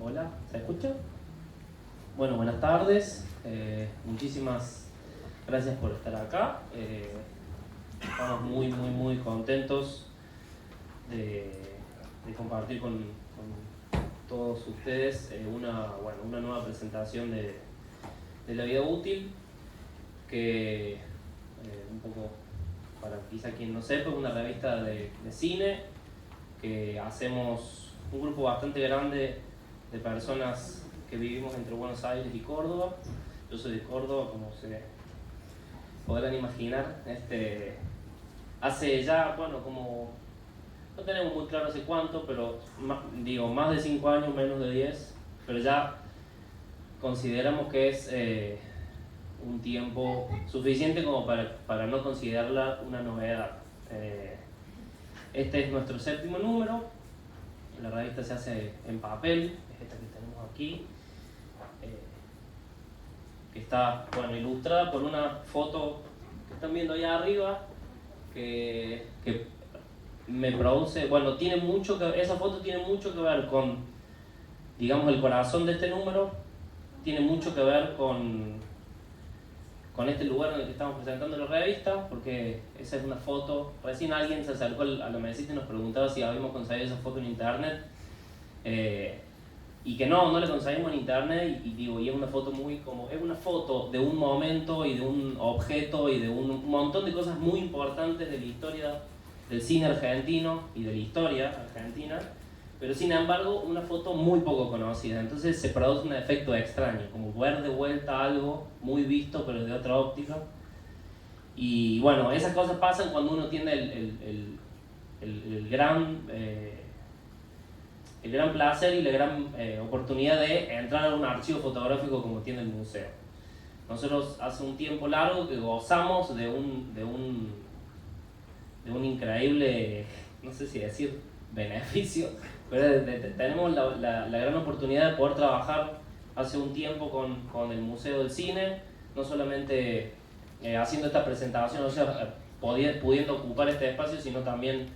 Hola, ¿se escucha? Bueno, buenas tardes. Muchísimas gracias por estar acá. Estamos muy contentos de, de compartir con todos ustedes una nueva presentación de la vida útil, que un poco para quizá quien no sepa, es una revista de cine que hacemos un grupo bastante grande de personas que vivimos entre Buenos Aires y Córdoba. Yo soy de Córdoba, como se podrán imaginar. Hace ya, como no tenemos muy claro hace cuánto, pero más de 5 años, menos de 10, pero ya consideramos que es un tiempo suficiente como para no considerarla una novedad. Este es nuestro 7º número. La revista se hace en papel, es esta que tenemos aquí, que está ilustrada por una foto que están viendo allá arriba, que me produce, esa foto tiene mucho que ver con, digamos, el corazón de este número, tiene mucho que ver con este lugar en el que estamos presentando la revista, porque esa es una foto. Recién alguien se acercó a la mesita y nos preguntaba si habíamos conseguido esa foto en internet, y que no la conseguimos en internet, y es una foto es una foto de un momento y de un objeto y de un montón de cosas muy importantes de la historia del cine argentino y de la historia argentina, pero sin embargo una foto muy poco conocida. Entonces se produce un efecto extraño, como ver de vuelta algo muy visto pero de otra óptica. Y bueno, esas cosas pasan cuando uno tiene el gran placer y la gran oportunidad de entrar a un archivo fotográfico como tiene el museo. Nosotros hace un tiempo largo que gozamos de un increíble, no sé si decir beneficio, pero tenemos la gran oportunidad de poder trabajar hace un tiempo con el Museo del Cine, no solamente haciendo esta presentación, o sea, pudiendo ocupar este espacio, sino también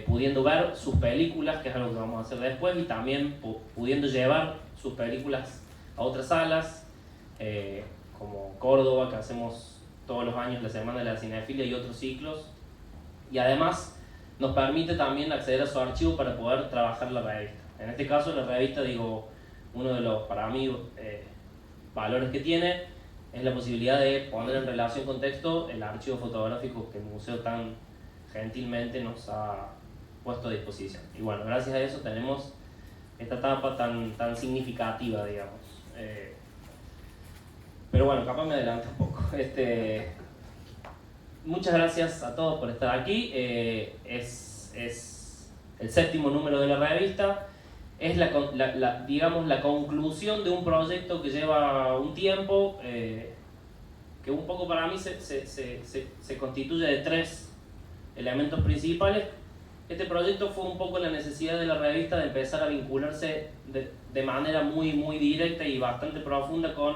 pudiendo ver sus películas, que es algo que vamos a hacer después, y también pudiendo llevar sus películas a otras salas, como Córdoba, que hacemos todos los años la Semana de la Cinefilia y otros ciclos. Y además nos permite también acceder a su archivo para poder trabajar la revista. En este caso la revista, uno de los, para mí, valores que tiene es la posibilidad de poner en relación con texto el archivo fotográfico que el museo tan gentilmente nos ha puesto a disposición. Y bueno, gracias a eso tenemos esta etapa tan significativa, digamos. Pero bueno, capaz me adelanto un poco. Muchas gracias a todos por estar aquí. Es el 7º número de la revista. Es la conclusión de un proyecto que lleva un tiempo, que un poco para mí se constituye de 3 elementos principales. Este proyecto fue un poco la necesidad de la revista de empezar a vincularse de manera muy directa y bastante profunda con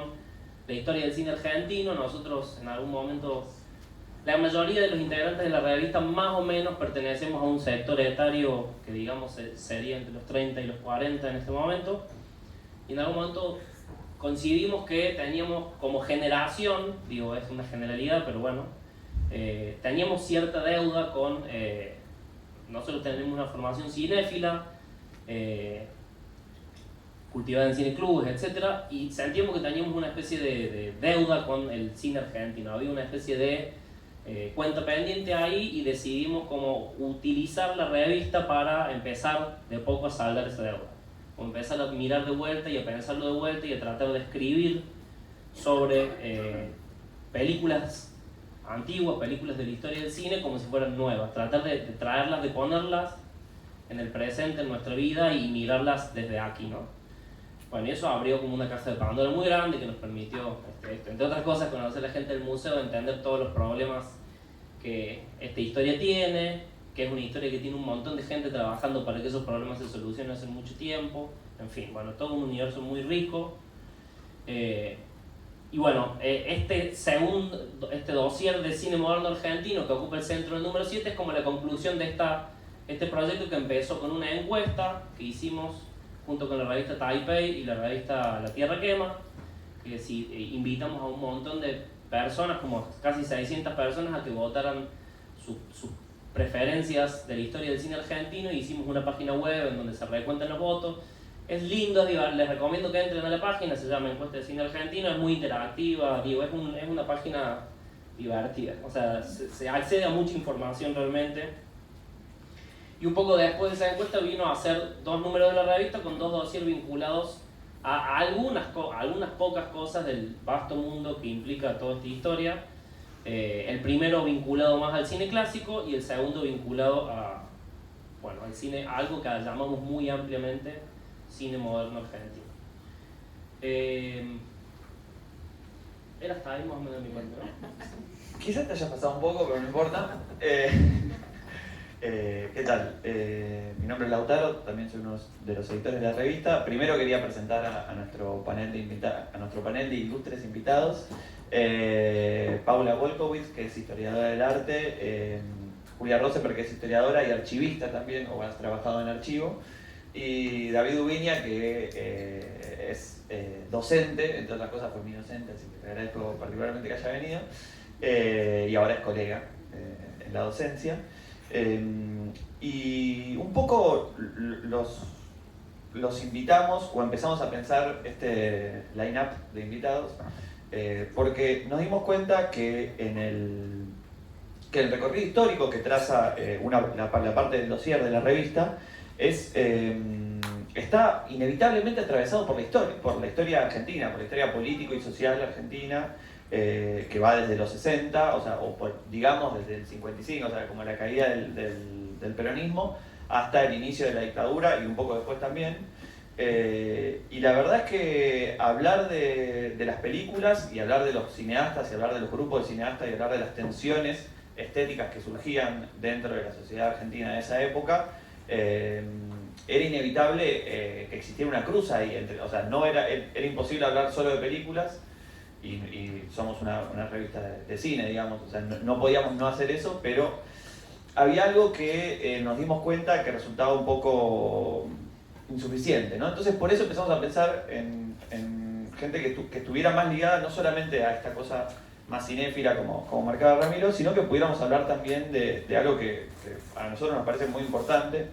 la historia del cine argentino. Nosotros en algún momento, la mayoría de los integrantes de la revista más o menos pertenecemos a un sector etario que digamos sería entre los 30 y los 40 en este momento, y en algún momento coincidimos que teníamos como generación, es una generalidad, pero bueno, teníamos cierta deuda con, nosotros tenemos una formación cinéfila, cultivada en cineclubes, etc. Y sentíamos que teníamos una especie de deuda con el cine argentino. Había una especie de cuenta pendiente ahí, y decidimos como utilizar la revista para empezar de poco a saldar esa deuda. O empezar a mirar de vuelta y a pensarlo de vuelta y a tratar de escribir sobre películas antiguas, películas de la historia del cine como si fueran nuevas. Tratar de traerlas, de ponerlas en el presente, en nuestra vida, y mirarlas desde aquí, ¿no? Bueno, y eso abrió como una caja de Pandora muy grande que nos permitió, entre otras cosas, conocer a la gente del museo, entender todos los problemas que esta historia tiene, que es una historia que tiene un montón de gente trabajando para que esos problemas se solucionen hace mucho tiempo. En fin, todo un universo muy rico. Y bueno, este dossier de cine moderno argentino que ocupa el centro del número 7 es como la conclusión de este proyecto, que empezó con una encuesta que hicimos junto con la revista Taipei y la revista La Tierra Quema, que invitamos a un montón de personas, como casi 600 personas, a que votaran sus preferencias de la historia del cine argentino, y hicimos una página web en donde se recuentan los votos. Es lindo, les recomiendo que entren a la página, se llama Encuesta de Cine Argentino, es muy interactiva, es una página divertida, o sea, se accede a mucha información realmente. Y un poco después de esa encuesta vino a hacer 2 números de la revista con 2 dossiers vinculados a algunas pocas cosas del vasto mundo que implica toda esta historia. El primero vinculado más al cine clásico y el segundo vinculado al cine, algo que llamamos muy ampliamente cine moderno argentino. Era hasta ahí más o menos mi cuento, ¿no? Quizás te hayas pasado un poco, pero no importa. ¿Qué tal? Mi nombre es Lautaro, también soy uno de los editores de la revista. Primero quería presentar a nuestro panel de ilustres invitados. Paula Volkowitz, que es historiadora del arte, Julia Roseper, que es historiadora y archivista también, o has trabajado en archivo, y David Ubiña, que es docente, entre otras cosas fue mi docente, así que te agradezco particularmente que haya venido, y ahora es colega en la docencia. Y un poco los invitamos, o empezamos a pensar este line-up de invitados, porque nos dimos cuenta que el recorrido histórico que traza la parte del dossier de la revista está inevitablemente atravesado por la historia argentina, por la historia político y social argentina, que va desde los 60, digamos desde el 55, o sea, como la caída del peronismo, hasta el inicio de la dictadura y un poco después también. Y la verdad es que hablar de las películas y hablar de los cineastas y hablar de los grupos de cineastas y hablar de las tensiones estéticas que surgían dentro de la sociedad argentina de esa época, era inevitable que existiera una cruz ahí, era imposible hablar solo de películas, y somos una revista de cine, digamos, o sea, no podíamos no hacer eso, pero había algo que nos dimos cuenta que resultaba un poco insuficiente, ¿no? Entonces por eso empezamos a pensar en gente que estuviera más ligada no solamente a esta cosa más cinéfila como marcaba Ramiro, sino que pudiéramos hablar también de algo que a nosotros nos parece muy importante,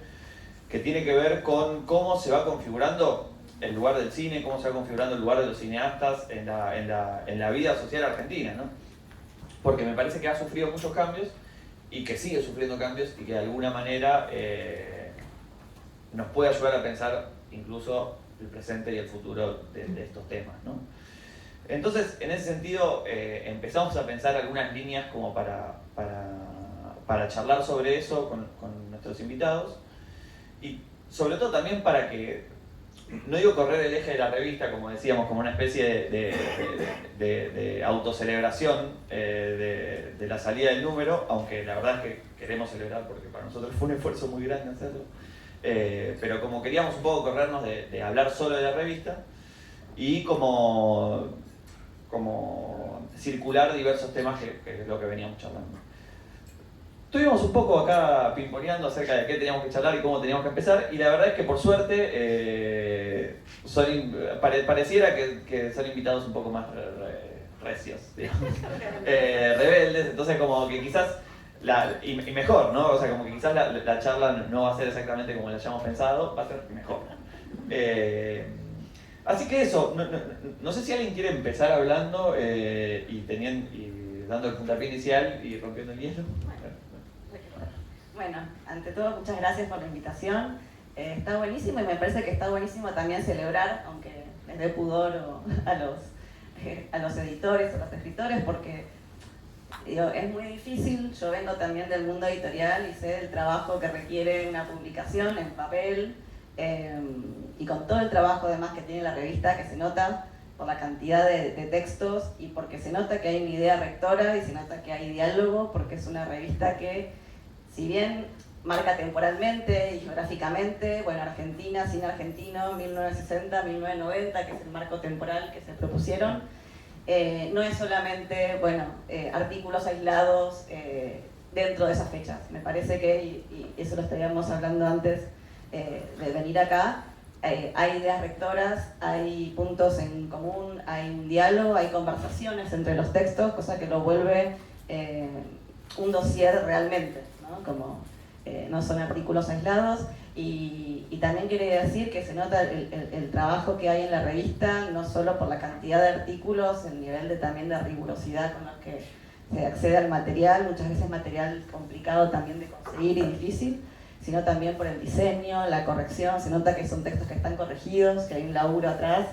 que tiene que ver con cómo se va configurando el lugar del cine, cómo se va configurando el lugar de los cineastas en la vida social argentina, ¿no? Porque me parece que ha sufrido muchos cambios y que sigue sufriendo cambios y que de alguna manera nos puede ayudar a pensar incluso el presente y el futuro de estos temas, ¿no? Entonces, en ese sentido, empezamos a pensar algunas líneas como para charlar sobre eso con nuestros invitados, y sobre todo también para que, no digo correr el eje de la revista, como decíamos, como una especie de autocelebración de la salida del número, aunque la verdad es que queremos celebrar porque para nosotros fue un esfuerzo muy grande hacerlo, pero como queríamos un poco corrernos de hablar solo de la revista y como circular diversos temas que es lo que veníamos charlando. Estuvimos un poco acá pimponeando acerca de qué teníamos que charlar y cómo teníamos que empezar, y la verdad es que por suerte pareciera que son invitados un poco más recios, digamos, rebeldes, entonces como que quizás, y mejor, ¿no? O sea, como que quizás la charla no va a ser exactamente como la hayamos pensado, va a ser mejor. Así que eso, no sé si alguien quiere empezar hablando y dando el puntapié inicial y rompiendo el hielo. Bueno, ante todo, muchas gracias por la invitación. Está buenísimo, y me parece que está buenísimo también celebrar, aunque les dé pudor a los editores o los escritores, porque es muy difícil. Yo vengo también del mundo editorial y sé del trabajo que requiere una publicación en papel, y con todo el trabajo además que tiene la revista, que se nota por la cantidad de textos y porque se nota que hay una idea rectora y se nota que hay diálogo, porque es una revista que, si bien marca temporalmente y geográficamente, bueno, Argentina, cine argentino, 1960, 1990, que es el marco temporal que se propusieron, no es solamente, bueno, artículos aislados dentro de esas fechas. Me parece que, y eso lo estaríamos hablando antes de venir acá, hay ideas rectoras, hay puntos en común, hay un diálogo, hay conversaciones entre los textos, cosa que lo vuelve un dossier realmente, ¿no? Como no son artículos aislados. Y también quiere decir que se nota el trabajo que hay en la revista, no solo por la cantidad de artículos, el nivel también de rigurosidad con los que se accede al material, muchas veces material complicado también de conseguir y difícil, sino también por el diseño, la corrección. Se nota que son textos que están corregidos, que hay un laburo atrás.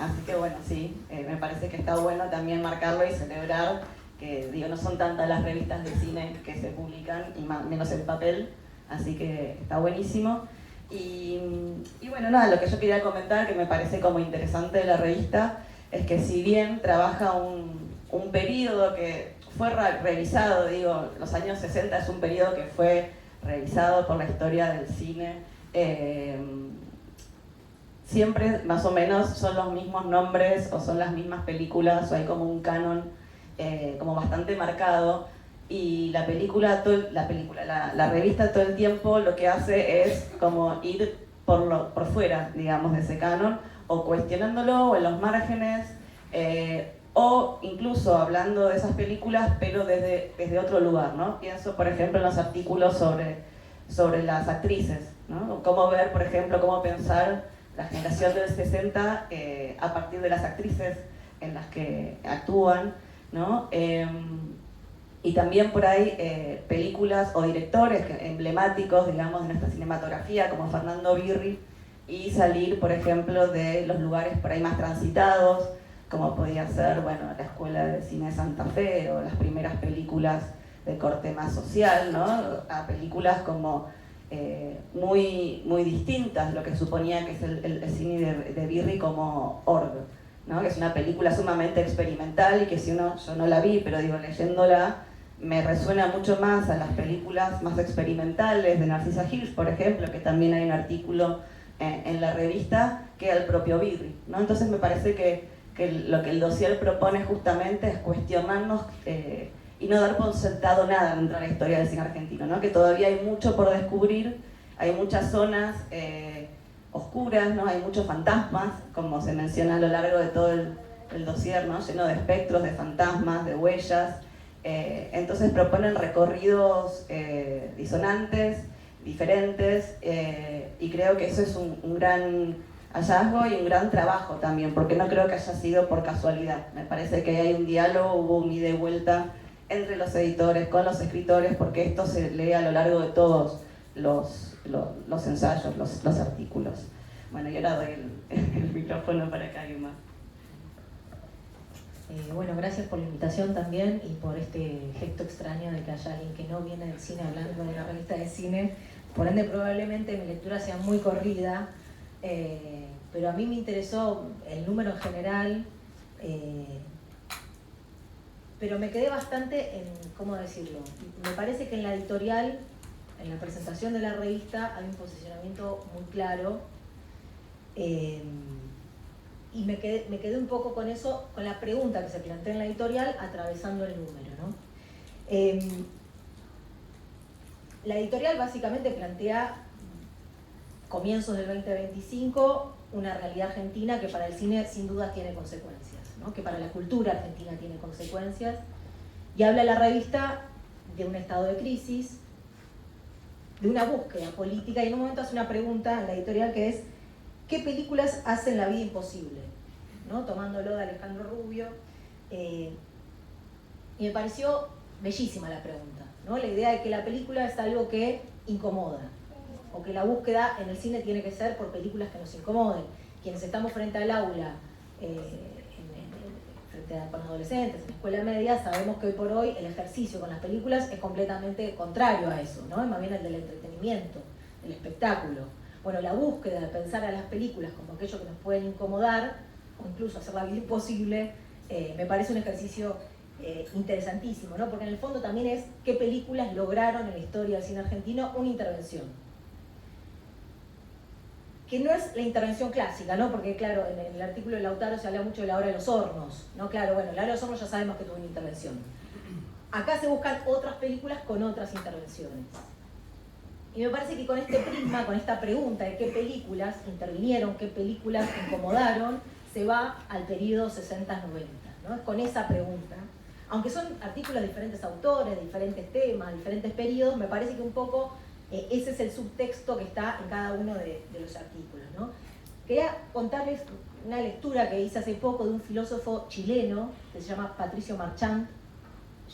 Así que bueno, sí, me parece que está bueno también marcarlo y celebrar que, digo, no son tantas las revistas de cine que se publican, y menos en papel, así que está buenísimo. Y bueno, nada, lo que yo quería comentar, que me parece como interesante de la revista, es que si bien trabaja un periodo que fue revisado, digo, los años 60 es un periodo que fue revisado por la historia del cine, siempre más o menos son los mismos nombres o son las mismas películas, o hay como un canon como bastante marcado, y la revista todo el tiempo lo que hace es como ir por fuera, digamos, de ese canon, o cuestionándolo, o en los márgenes, o incluso hablando de esas películas, pero desde otro lugar, ¿no? Pienso, por ejemplo, en los artículos sobre las actrices, ¿no? Cómo ver, por ejemplo, cómo pensar la generación del 60 a partir de las actrices en las que actúan, ¿no? Y también por ahí películas o directores emblemáticos, digamos, de nuestra cinematografía, como Fernando Birri, y salir, por ejemplo, de los lugares por ahí más transitados, como podía ser, bueno, la Escuela de Cine de Santa Fe, o las primeras películas de corte más social, ¿no? A películas como muy, muy distintas, lo que suponía que es el cine de Birri como Org, ¿no? Que es una película sumamente experimental y que yo no la vi, pero digo, leyéndola me resuena mucho más a las películas más experimentales de Narcisa Hirsch, por ejemplo, que también hay un artículo en la revista, que al propio Birri, ¿no? Entonces me parece que lo que el dossier propone justamente es cuestionarnos y no dar por sentado nada dentro de la historia del cine argentino, ¿no? Que todavía hay mucho por descubrir, hay muchas zonas oscuras, ¿no? Hay muchos fantasmas, como se menciona a lo largo de todo el dossier, ¿no? Lleno de espectros, de fantasmas, de huellas. Entonces proponen recorridos disonantes, diferentes, y creo que eso es un gran hallazgo y un gran trabajo también, porque no creo que haya sido por casualidad. Me parece que hay un diálogo, hubo un ida y vuelta entre los editores, con los escritores, porque esto se lee a lo largo de todos los ensayos, los artículos. Bueno, y ahora doy el micrófono para que alguien más. Bueno, gracias por la invitación también y por este gesto extraño de que haya alguien que no viene del cine hablando de una revista de cine. Por ende, probablemente mi lectura sea muy corrida, pero a mí me interesó el número en general, pero me quedé bastante en, ¿cómo decirlo? Me parece que en la editorial, en la presentación de la revista, hay un posicionamiento muy claro. Y me quedé un poco con eso, con la pregunta que se plantea en la editorial, atravesando el número, ¿no? La editorial básicamente plantea comienzos del 2025 una realidad argentina que para el cine sin duda tiene consecuencias, ¿no? Que para la cultura argentina tiene consecuencias, y habla la revista de un estado de crisis, de una búsqueda política, y en un momento hace una pregunta en la editorial que es: ¿qué películas hacen la vida imposible? ¿No? Tomándolo de Alejandro Rubio. Y me pareció bellísima la pregunta, ¿no? La idea de que la película es algo que incomoda, o que la búsqueda en el cine tiene que ser por películas que nos incomoden. Quienes estamos frente al aula, con adolescentes, en la escuela media, sabemos que hoy por hoy el ejercicio con las películas es completamente contrario a eso, ¿no? Es más bien el del entretenimiento, del espectáculo. Bueno, la búsqueda de pensar a las películas como aquello que nos pueden incomodar, o incluso hacer la vida imposible, me parece un ejercicio interesantísimo, ¿no? Porque en el fondo también es qué películas lograron en la historia del cine argentino una intervención. Que no es la intervención clásica, ¿no? Porque claro, en el artículo de Lautaro se habla mucho de la hora de los hornos, ¿no? Claro, bueno, la hora de los hornos ya sabemos que tuvo una intervención. Acá se buscan otras películas con otras intervenciones. Y me parece que con este prisma, con esta pregunta de qué películas intervinieron, qué películas incomodaron, se va al periodo 60-90, ¿no? Es con esa pregunta. Aunque son artículos de diferentes autores, de diferentes temas, diferentes periodos, me parece que un poco ese es el subtexto que está en cada uno de los artículos, ¿no? Quería contarles una lectura que hice hace poco de un filósofo chileno que se llama Patricio Marchand.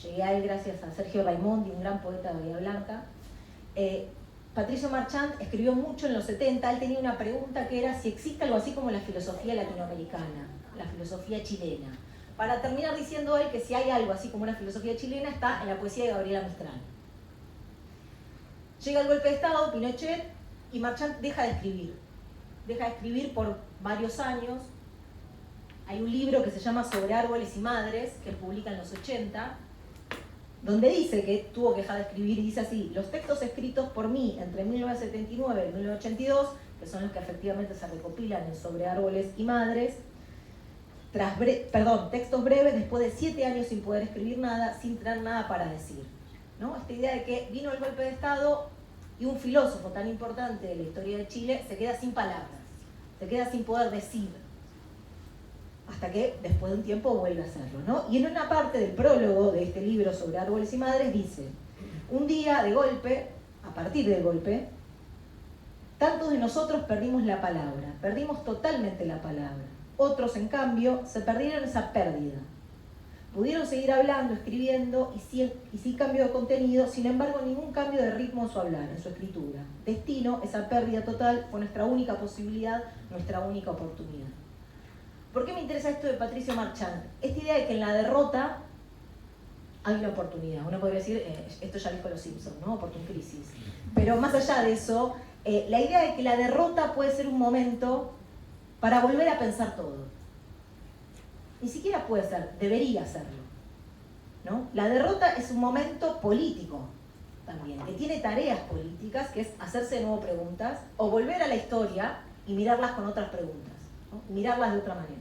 Llegué a él gracias a Sergio Raimondi, un gran poeta de Bahía Blanca. Patricio Marchand escribió mucho en los 70, él tenía una pregunta que era si existe algo así como la filosofía latinoamericana, la filosofía chilena. Para terminar diciendo él que si hay algo así como una filosofía chilena está en la poesía de Gabriela Mistral. Llega el golpe de Estado, Pinochet, y Marchand deja de escribir. Deja de escribir por varios años. Hay un libro que se llama Sobre árboles y madres, que él publica en los 80, donde dice que tuvo que dejar de escribir, y dice así: los textos escritos por mí entre 1979 y 1982, que son los que efectivamente se recopilan en Sobre árboles y madres, textos breves después de 7 años sin poder escribir nada, sin tener nada para decir, ¿no? Esta idea de que vino el golpe de Estado y un filósofo tan importante de la historia de Chile se queda sin palabras, se queda sin poder decir, hasta que después de un tiempo vuelve a hacerlo, ¿no? Y en una parte del prólogo de este libro Sobre árboles y madres dice: un día de golpe, a partir del golpe, tantos de nosotros perdimos la palabra, perdimos totalmente la palabra. Otros, en cambio, se perdieron esa pérdida. Pudieron seguir hablando, escribiendo y sin cambio de contenido, sin embargo, ningún cambio de ritmo en su hablar, en su escritura. Destino, esa pérdida total, fue nuestra única posibilidad, nuestra única oportunidad. ¿Por qué me interesa esto de Patricio Marchand? Esta idea de que en la derrota hay una oportunidad. Uno podría decir, esto ya dijo los Simpsons, ¿no? Opportune crisis. Pero más allá de eso, la idea de que la derrota puede ser un momento para volver a pensar todo. Ni siquiera puede ser, debería serlo, ¿no? La derrota es un momento político también, que tiene tareas políticas, que es hacerse de nuevo preguntas, o volver a la historia y mirarlas con otras preguntas, ¿no? Mirarlas de otra manera.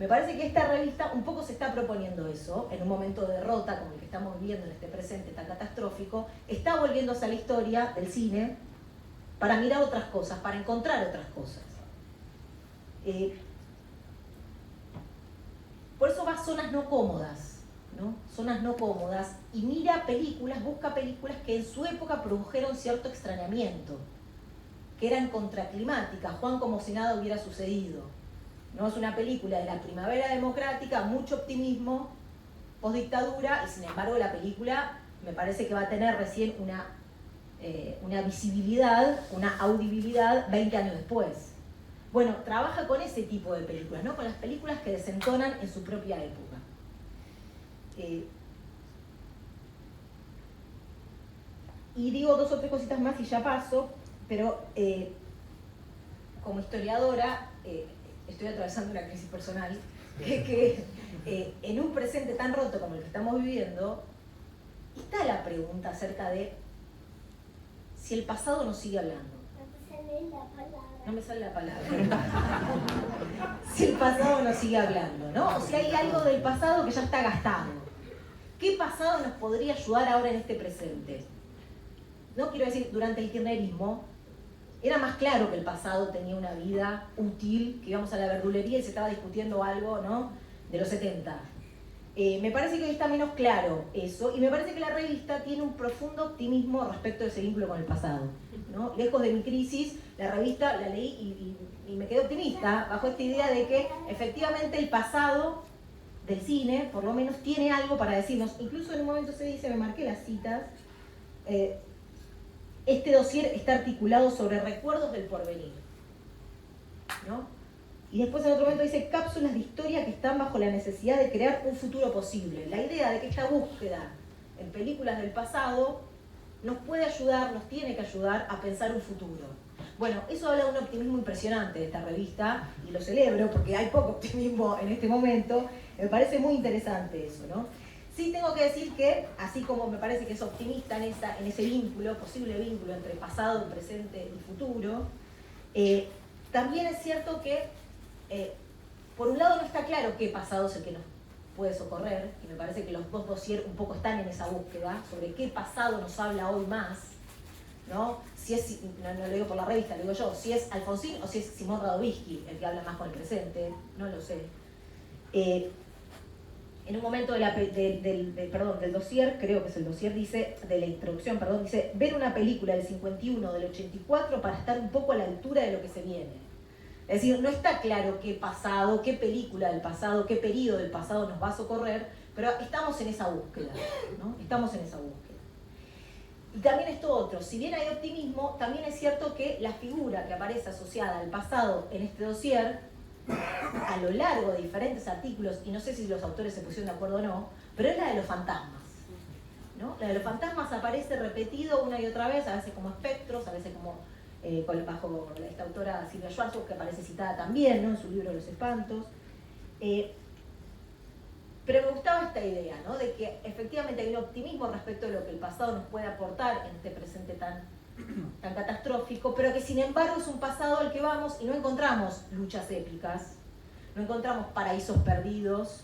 Me parece que esta revista un poco se está proponiendo eso, en un momento de derrota como el que estamos viviendo en este presente tan catastrófico, está volviéndose a la historia del cine para mirar otras cosas, para encontrar otras cosas. Por eso va a zonas no cómodas, ¿no? Zonas no cómodas, y mira películas, busca películas que en su época produjeron cierto extrañamiento, que eran contraclimáticas, Juan como si nada hubiera sucedido. No es una película de la primavera democrática, mucho optimismo, postdictadura, y sin embargo la película me parece que va a tener recién una visibilidad, una audibilidad 20 años después. Bueno, trabaja con ese tipo de películas, ¿no? Con las películas que desentonan en su propia época. Y digo 2 o 3 cositas más y ya paso, pero como historiadora estoy atravesando una crisis personal, que en un presente tan roto como el que estamos viviendo, está la pregunta acerca de si el pasado nos sigue hablando. No me sale la palabra. Si el pasado nos sigue hablando, ¿no? O si hay algo del pasado que ya está gastado. ¿Qué pasado nos podría ayudar ahora en este presente? No quiero decir, durante el kirchnerismo, era más claro que el pasado tenía una vida útil, que íbamos a la verdulería y se estaba discutiendo algo, ¿no? De los 70. Me parece que hoy está menos claro eso, y me parece que la revista tiene un profundo optimismo respecto de ese vínculo con el pasado, ¿no? Lejos de mi crisis, la revista la leí y me quedé optimista, bajo esta idea de que efectivamente el pasado del cine, por lo menos, tiene algo para decirnos. Incluso en un momento se dice, me marqué las citas, este dossier está articulado sobre recuerdos del porvenir, ¿no? Y después en otro momento dice cápsulas de historia que están bajo la necesidad de crear un futuro posible. La idea de que esta búsqueda en películas del pasado nos puede ayudar, nos tiene que ayudar a pensar un futuro. Bueno, eso habla de un optimismo impresionante de esta revista, y lo celebro porque hay poco optimismo en este momento. Me parece muy interesante eso, ¿no? Sí tengo que decir que, así como me parece que es optimista en ese vínculo, posible vínculo entre pasado, presente y futuro, también es cierto que por un lado no está claro qué pasado es el que nos puede socorrer, y me parece que los 2 dossiers un poco están en esa búsqueda sobre qué pasado nos habla hoy más, ¿no? Si es, no lo digo por la revista, lo digo yo, si es Alfonsín o si es Simón Radovisky el que habla más con el presente, no lo sé. En un momento del dossier, creo que es el dossier, dice, de la introducción, perdón, dice, ver una película del 51, del 84 para estar un poco a la altura de lo que se viene. Es decir, no está claro qué pasado, qué película del pasado, qué periodo del pasado nos va a socorrer, pero estamos en esa búsqueda, ¿no? Estamos en esa búsqueda. Y también esto otro, si bien hay optimismo, también es cierto que la figura que aparece asociada al pasado en este dossier, a lo largo de diferentes artículos, y no sé si los autores se pusieron de acuerdo o no, pero es la de los fantasmas, ¿no? La de los fantasmas aparece repetido una y otra vez, a veces como espectros, a veces como bajo esta autora Silvia Schwarzkopf, que aparece citada también, ¿no? En su libro Los espantos. Pero me gustaba esta idea, ¿no? De que efectivamente hay un optimismo respecto de lo que el pasado nos puede aportar en este presente tan catastrófico, pero que sin embargo es un pasado al que vamos y no encontramos luchas épicas, no encontramos paraísos perdidos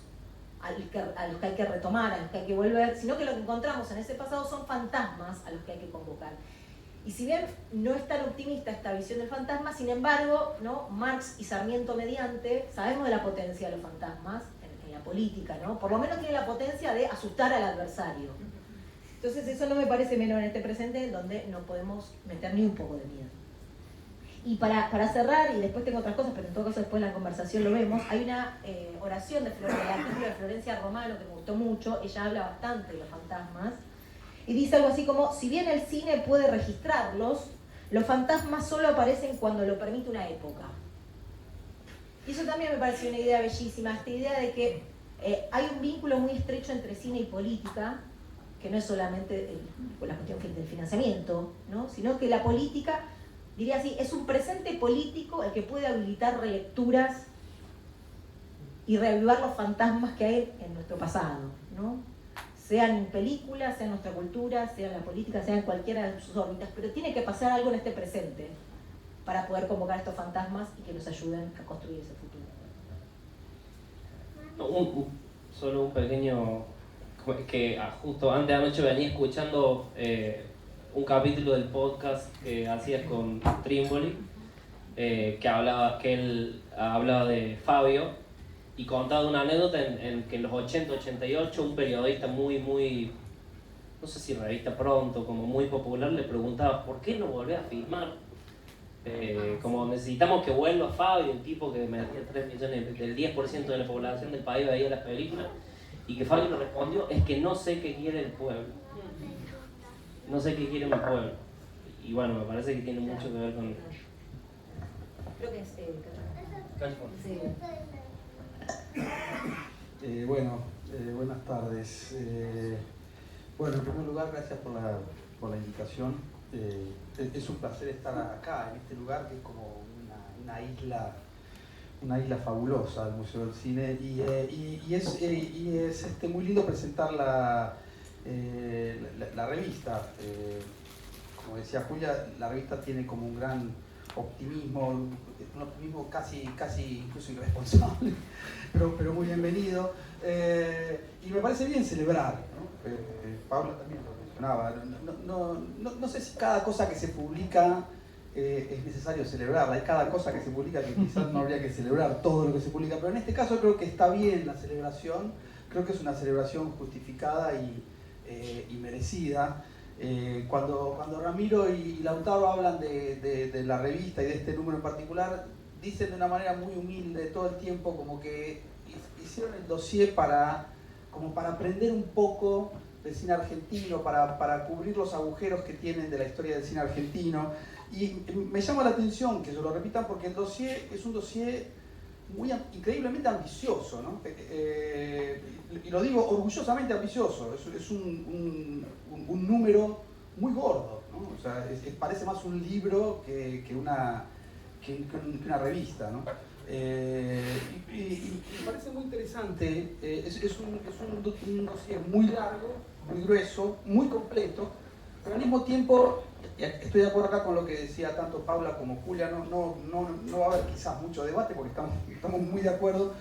a los que hay que retomar, a los que hay que volver, sino que lo que encontramos en ese pasado son fantasmas a los que hay que convocar. Y si bien no es tan optimista esta visión del fantasma, sin embargo, ¿no? Marx y Sarmiento mediante, sabemos de la potencia de los fantasmas en la política, ¿no? Por lo menos tiene la potencia de asustar al adversario. Entonces eso no me parece menos en este presente, donde no podemos meter ni un poco de miedo. Y para cerrar, y después tengo otras cosas, pero en todo caso después en la conversación lo vemos, hay una oración del artículo de Florencia Romano que me gustó mucho, ella habla bastante de los fantasmas, y dice algo así como, si bien el cine puede registrarlos, los fantasmas solo aparecen cuando lo permite una época. Y eso también me pareció una idea bellísima, esta idea de que hay un vínculo muy estrecho entre cine y política, que no es solamente la cuestión del financiamiento, ¿no? Sino que la política, diría así, es un presente político el que puede habilitar relecturas y reavivar los fantasmas que hay en nuestro pasado, ¿no? Sean en películas, sea en nuestra cultura, sea en la política, sea en cualquiera de sus órbitas, pero tiene que pasar algo en este presente para poder convocar a estos fantasmas y que nos ayuden a construir ese futuro. Solo un pequeño, que justo antes de anoche venía escuchando un capítulo del podcast que hacías con Trimboli, que él hablaba de Fabio, y contaba una anécdota en que en los 80-88 un periodista muy, no sé si revista Pronto, como muy popular, le preguntaba ¿por qué no volvés a filmar? Como necesitamos que vuelva Fabio, un tipo que metía 3 millones, del 10% de la población del país veía las películas, y que Fabio le respondió, es que no sé qué quiere el pueblo, no sé qué quiere mi pueblo. Y bueno, me parece que tiene mucho que ver con... Creo que es... Sí. Buenas tardes. Bueno, en primer lugar, gracias por la invitación. Es un placer estar acá, en este lugar, que es como una isla fabulosa, el Museo del Cine, y es muy lindo presentar la revista. Como decía Julia, la revista tiene como un gran optimismo, un optimismo casi incluso irresponsable, pero muy bienvenido. Y me parece bien celebrar, ¿no? Paula también lo mencionaba. No sé si cada cosa que se publica es necesario celebrarla. Hay cada cosa que se publica que quizás no habría que celebrar todo lo que se publica, pero en este caso creo que está bien la celebración. Creo que es una celebración justificada y merecida. Cuando Ramiro y Lautaro hablan de la revista y de este número en particular, dicen de una manera muy humilde todo el tiempo como que hicieron el dossier para aprender un poco del cine argentino, para cubrir los agujeros que tienen de la historia del cine argentino. Y me llama la atención que se lo repitan porque el dossier es un dossier increíblemente ambicioso, ¿no? Y lo digo orgullosamente ambicioso, es un número muy gordo, ¿no? O sea, parece más un libro que una revista, ¿no? Y me parece muy interesante, es un dossier muy largo, muy grueso, muy completo, pero al mismo tiempo, estoy de acuerdo acá con lo que decía tanto Paula como Julia, no va a haber quizás mucho debate porque estamos muy de acuerdo.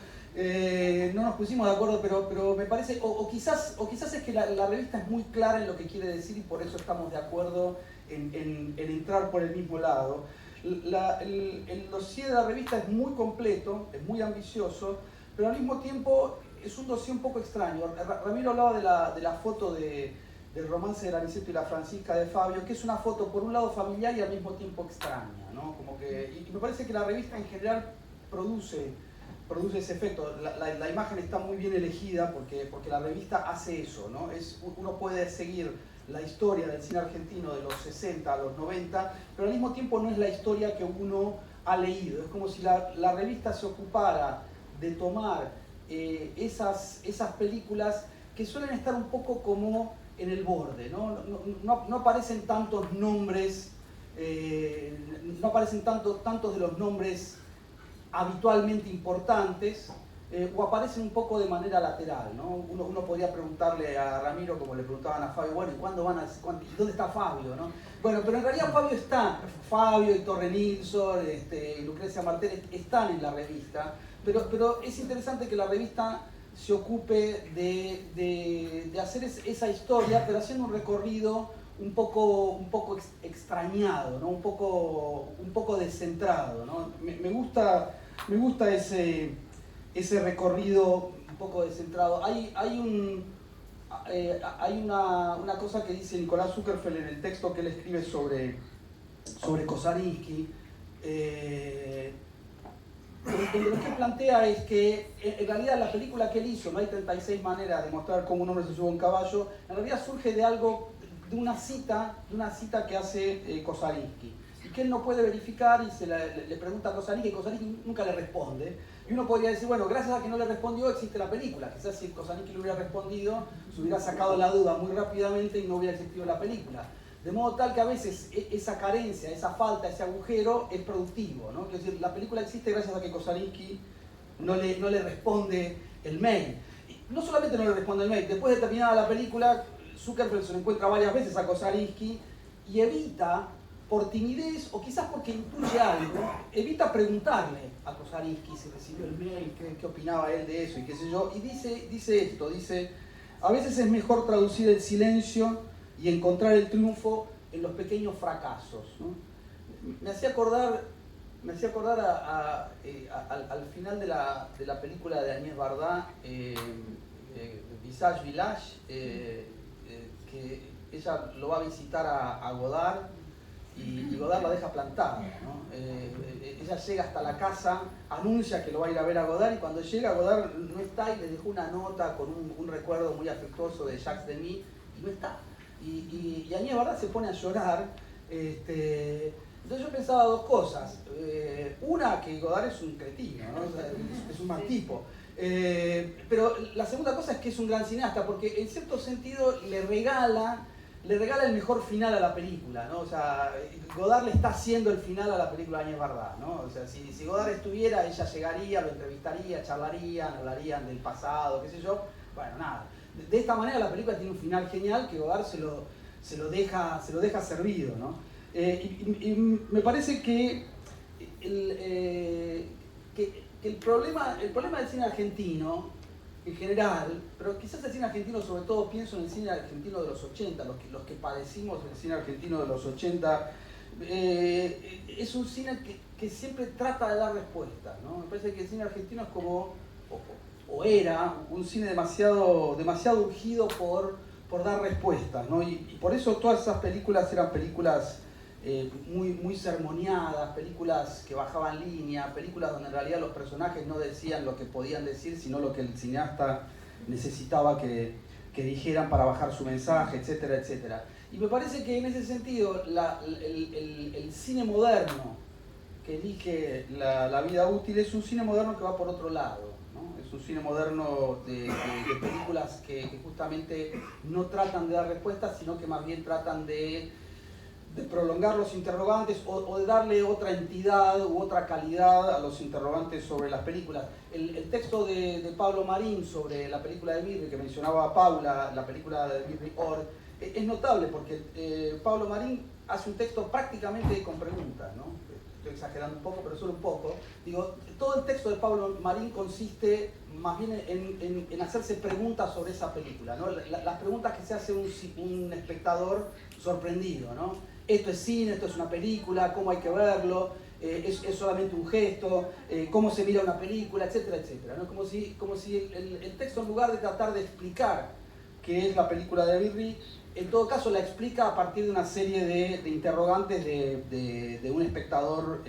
No nos pusimos de acuerdo, pero me parece, o quizás es que la revista es muy clara en lo que quiere decir y por eso estamos de acuerdo en entrar por el mismo lado. El dossier de la revista es muy completo, es muy ambicioso, pero al mismo tiempo es un dossier un poco extraño. Ramiro hablaba de la foto del romance de Aniceto y la Francisca de Fabio, que es una foto por un lado familiar y al mismo tiempo extraña, ¿no? Y me parece que la revista en general produce ese efecto. La imagen está muy bien elegida porque la revista hace eso, ¿no? Uno puede seguir la historia del cine argentino de los 60 a los 90, pero al mismo tiempo no es la historia que uno ha leído. Es como si la revista se ocupara de tomar esas películas que suelen estar un poco como en el borde, ¿no? No aparecen tantos nombres, no aparecen tantos de los nombres habitualmente importantes, o aparecen un poco de manera lateral, ¿no? Uno podría preguntarle a Ramiro, como le preguntaban a Fabio, bueno, ¿y dónde está Fabio, no? Bueno, pero en realidad Fabio y Torre Nilsson, y Lucrecia Martel están en la revista, pero es interesante que la revista se ocupe de hacer esa historia, pero haciendo un recorrido un poco extrañado, ¿no? un poco descentrado, ¿no? Me gusta ese recorrido un poco descentrado. Hay una cosa que dice Nicolás Zuckerfeld en el texto que él escribe sobre Kosarinski, donde lo que plantea es que en realidad la película que él hizo, No hay 36 maneras de mostrar cómo un hombre se sube a un caballo, en realidad surge de una cita que hace Kosarinski, y que él no puede verificar, y le pregunta a Kosarinski, y Kosarinski nunca le responde. Y uno podría decir, bueno, gracias a que no le respondió existe la película. Quizás si Kosarinski le hubiera respondido, se hubiera sacado la duda muy rápidamente y no hubiera existido la película. De modo tal que a veces esa carencia, esa falta, ese agujero es productivo, ¿no? Es decir, la película existe gracias a que Kosarinski no le responde el mail. Y no solamente no le responde el mail, después de terminada la película, Zuckerberg se lo encuentra varias veces a Kosarinski y evita, por timidez o quizás porque intuye algo, evita preguntarle a Kosarinski si recibió el mail, qué opinaba él de eso y qué sé yo, y dice esto, a veces es mejor traducir el silencio y encontrar el triunfo en los pequeños fracasos, ¿no? Me hacía acordar al final de la película de Agnès Varda, Visage Village, que ella lo va a visitar a Godard y Godard la deja plantada, ¿no? Ella llega hasta la casa, anuncia que lo va a ir a ver a Godard, y cuando llega Godard no está y le dejó una nota con un recuerdo muy afectuoso de Jacques Demy y no está. Y Agnès Varda se pone a llorar. Entonces yo pensaba dos cosas. Una, que Godard es un cretino, ¿no? O sea, es un mal tipo. Pero la segunda cosa es que es un gran cineasta, porque en cierto sentido le regala el mejor final a la película, ¿no? O sea, Godard le está haciendo el final a la película de Agnès Varda, ¿no? O sea, si Godard estuviera, ella llegaría, lo entrevistaría, charlarían, hablarían del pasado, qué sé yo. Bueno, nada. De esta manera la película tiene un final genial que Godard se lo deja servido, ¿no? Y me parece que el problema del cine argentino en general, pero quizás el cine argentino sobre todo, pienso en el cine argentino de los 80, los que padecimos el cine argentino de los 80, es un cine que siempre trata de dar respuestas, ¿no? Me parece que el cine argentino es como, o era, un cine demasiado urgido por dar respuestas, ¿no? Y por eso todas esas películas eran películas muy sermoneadas, películas que bajaban línea, películas donde en realidad los personajes no decían lo que podían decir, sino lo que el cineasta necesitaba que dijeran para bajar su mensaje, etcétera, etcétera. Y me parece que en ese sentido el cine moderno que elige la vida útil es un cine moderno que va por otro lado, ¿no? Es un cine moderno de películas que justamente no tratan de dar respuestas, sino que más bien tratan de prolongar los interrogantes o de darle otra entidad u otra calidad a los interrogantes sobre las películas. El texto de Pablo Marín sobre la película de Birri, que mencionaba Paula, la película de Birri Or, es notable porque Pablo Marín hace un texto prácticamente con preguntas, ¿no? Estoy exagerando un poco, pero solo un poco. Digo, todo el texto de Pablo Marín consiste más bien en hacerse preguntas sobre esa película, ¿no? Las preguntas que se hace un espectador sorprendido, ¿no? esto es cine, esto es una película, cómo hay que verlo, es solamente un gesto, cómo se mira una película, etcétera, etcétera, ¿no? Como si el texto, en lugar de tratar de explicar qué es la película de David Rie, en todo caso la explica a partir de una serie de interrogantes de un espectador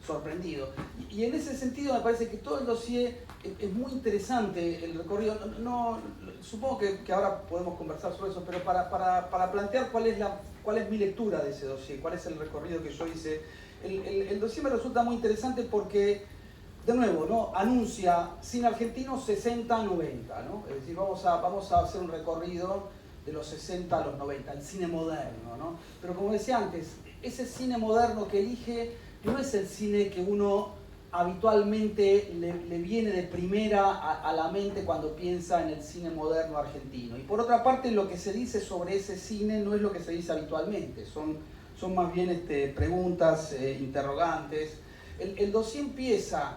sorprendido. Y en ese sentido me parece que todo el dossier es muy interesante, el recorrido. Supongo que ahora podemos conversar sobre eso, pero para plantear cuál es mi lectura de ese dossier, cuál es el recorrido que yo hice. El dossier me resulta muy interesante porque, de nuevo, ¿no? Anuncia cine argentino 60-90, ¿no? Es decir, vamos a hacer un recorrido de los 60 a los 90, el cine moderno, ¿no? Pero como decía antes, ese cine moderno que elige no es el cine que uno habitualmente le viene de primera a la mente cuando piensa en el cine moderno argentino. Y por otra parte, lo que se dice sobre ese cine no es lo que se dice habitualmente, son más bien preguntas, interrogantes. El dossier empieza,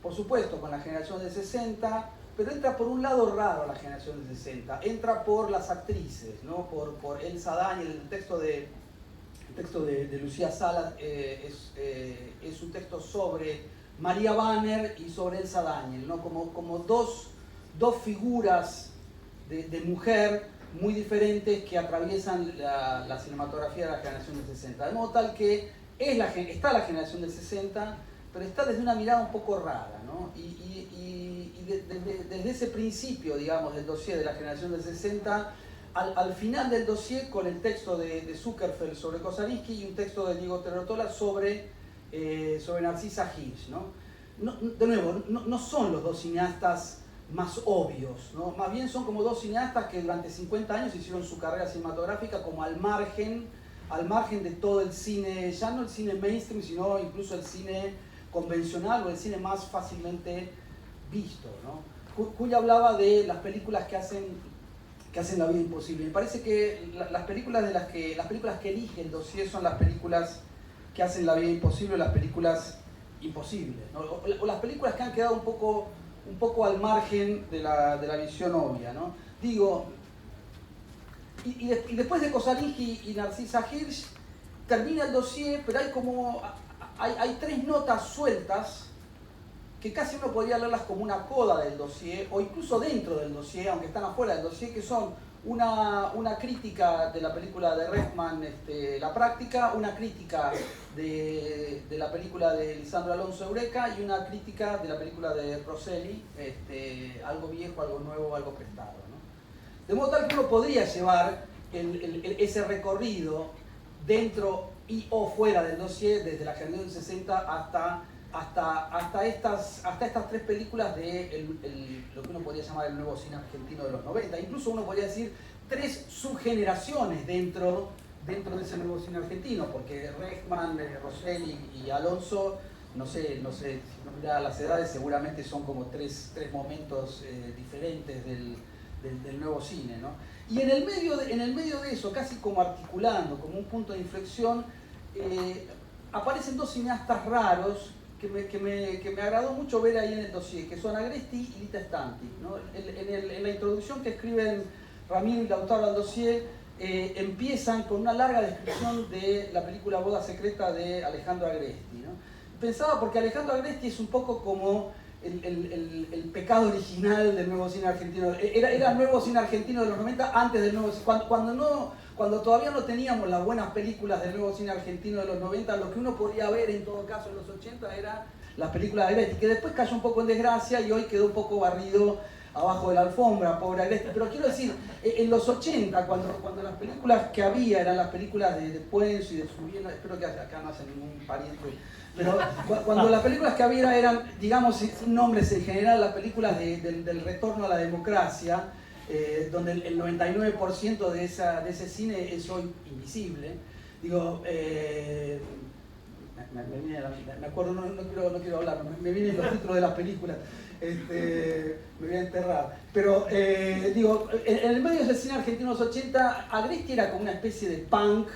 por supuesto, con la generación del 60, pero entra por un lado raro la generación del 60, entra por las actrices, ¿no? por Elsa Daniel. El texto de Lucía Salas es un texto sobre María Banner y sobre Elsa Daniel, ¿no? como dos figuras de mujer muy diferentes que atraviesan la cinematografía de la generación del 60. De modo tal que está la generación del 60, pero está desde una mirada un poco rara, ¿no? Desde ese principio, digamos, del dossier de la generación del 60, al final del dossier, con el texto de Zuckerfeld sobre Kosarinski y un texto de Diego Terrotola sobre Narcisa Hirsch, ¿no? De nuevo, no son los dos cineastas más obvios, ¿no? Más bien son como dos cineastas que durante 50 años hicieron su carrera cinematográfica como al margen de todo el cine, ya no el cine mainstream, sino incluso el cine convencional o el cine más fácilmente visto, ¿no? Julia hablaba de las películas que hacen la vida imposible. Me parece que las películas que elige el dossier son las películas que hacen la vida imposible, las películas imposibles, ¿no? O las películas que han quedado un poco al margen de la visión obvia, ¿no? Digo, y después de Kosarinski y Narcisa Hirsch termina el dossier, pero hay tres notas sueltas que casi uno podría leerlas como una coda del dossier, o incluso dentro del dossier, aunque están afuera del dossier, que son una crítica de la película de Reitman, La Práctica, una crítica de la película de Lisandro Alonso Eureka y una crítica de la película de Rosselli, algo viejo, algo nuevo, algo prestado, ¿no? De modo tal que uno podría llevar ese recorrido dentro y o fuera del dossier, desde la generación del 60 hasta estas tres películas de lo que uno podría llamar el nuevo cine argentino de los 90. Incluso uno podría decir tres subgeneraciones dentro de ese nuevo cine argentino, porque Reichman, Rosselli y Alonso, no sé, si uno mira las edades, seguramente son como tres momentos diferentes del nuevo cine, ¿no? Y en el medio de eso, casi como articulando, como un punto de inflexión, aparecen dos cineastas raros que me agradó mucho ver ahí en el dossier, que son Agresti y Lita Stanti, ¿no? En la introducción que escriben Ramiro y Lautaro al dossier, empiezan con una larga descripción de la película Boda Secreta de Alejandro Agresti, ¿no? Pensaba, porque Alejandro Agresti es un poco como el pecado original del nuevo cine argentino. Era el nuevo cine argentino de los 90 antes del nuevo cine. Cuando todavía no teníamos las buenas películas del nuevo cine argentino de los 90, lo que uno podía ver en todo caso en los 80 era las películas de Agresti, que después cayó un poco en desgracia y hoy quedó un poco barrido abajo de la alfombra, pobre Agresti. Pero quiero decir, en los 80, cuando las películas que había eran las películas de Puenzo y de Subiela, espero que acá no haya ningún pariente, pero cuando las películas que había eran, digamos, sin nombres en general, las películas del retorno a la democracia, donde el 99% de ese cine es hoy invisible. Digo, me acuerdo, no quiero hablar, me vienen los títulos de las películas, me voy a enterrar. Pero digo, en el medio del cine argentino de los 80, Agresti era como una especie de punk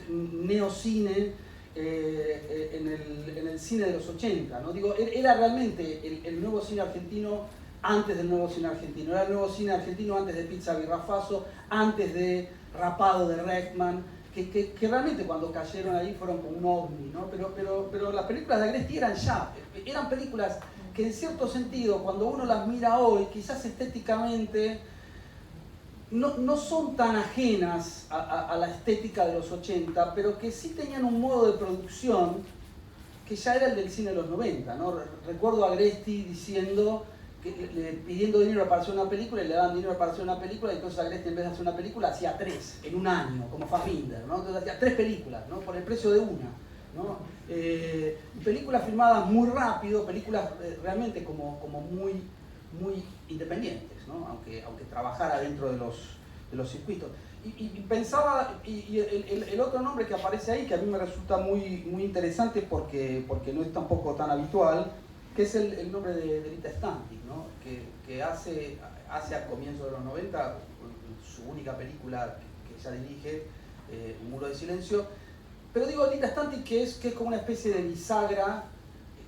neocine en el cine de los 80, ¿no? Digo, era realmente el nuevo cine argentino antes del nuevo cine argentino, era el nuevo cine argentino antes de Pizza Birrafaso, antes de Rapado de Reichman, que realmente cuando cayeron ahí fueron como un ovni, ¿no? Pero las películas de Agresti eran películas que en cierto sentido, cuando uno las mira hoy, quizás estéticamente no son tan ajenas a la estética de los 80, pero que sí tenían un modo de producción que ya era el del cine de los 90, ¿no? Recuerdo a Agresti diciendo, pidiendo dinero para hacer una película, y le daban dinero para hacer una película, y entonces Agresti en vez de hacer una película hacía 3 en un año, como Fassbinder, ¿no? Entonces hacía 3 películas, ¿no? Por el precio de una, ¿no? Películas filmadas muy rápido, películas realmente como muy independientes, ¿no? Aunque trabajara dentro de los circuitos. Y pensaba, el otro nombre que aparece ahí, que a mí me resulta muy interesante porque no es tampoco tan habitual, que es el nombre de Lita Stantic, ¿no? que hace a comienzos de los 90 su única película que ella dirige, Un muro de silencio. Pero digo Lita Stantic que es como una especie de bisagra,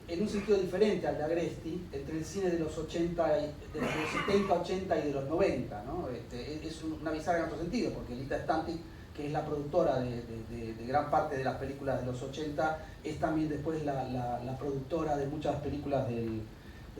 en un sentido diferente al de Agresti, entre el cine de los 80, de los 70, 80 y de los 90, ¿no? Es una bisagra en otro sentido, porque Lita Stantic, que es la productora de gran parte de las películas de los 80, es también después la productora de muchas películas del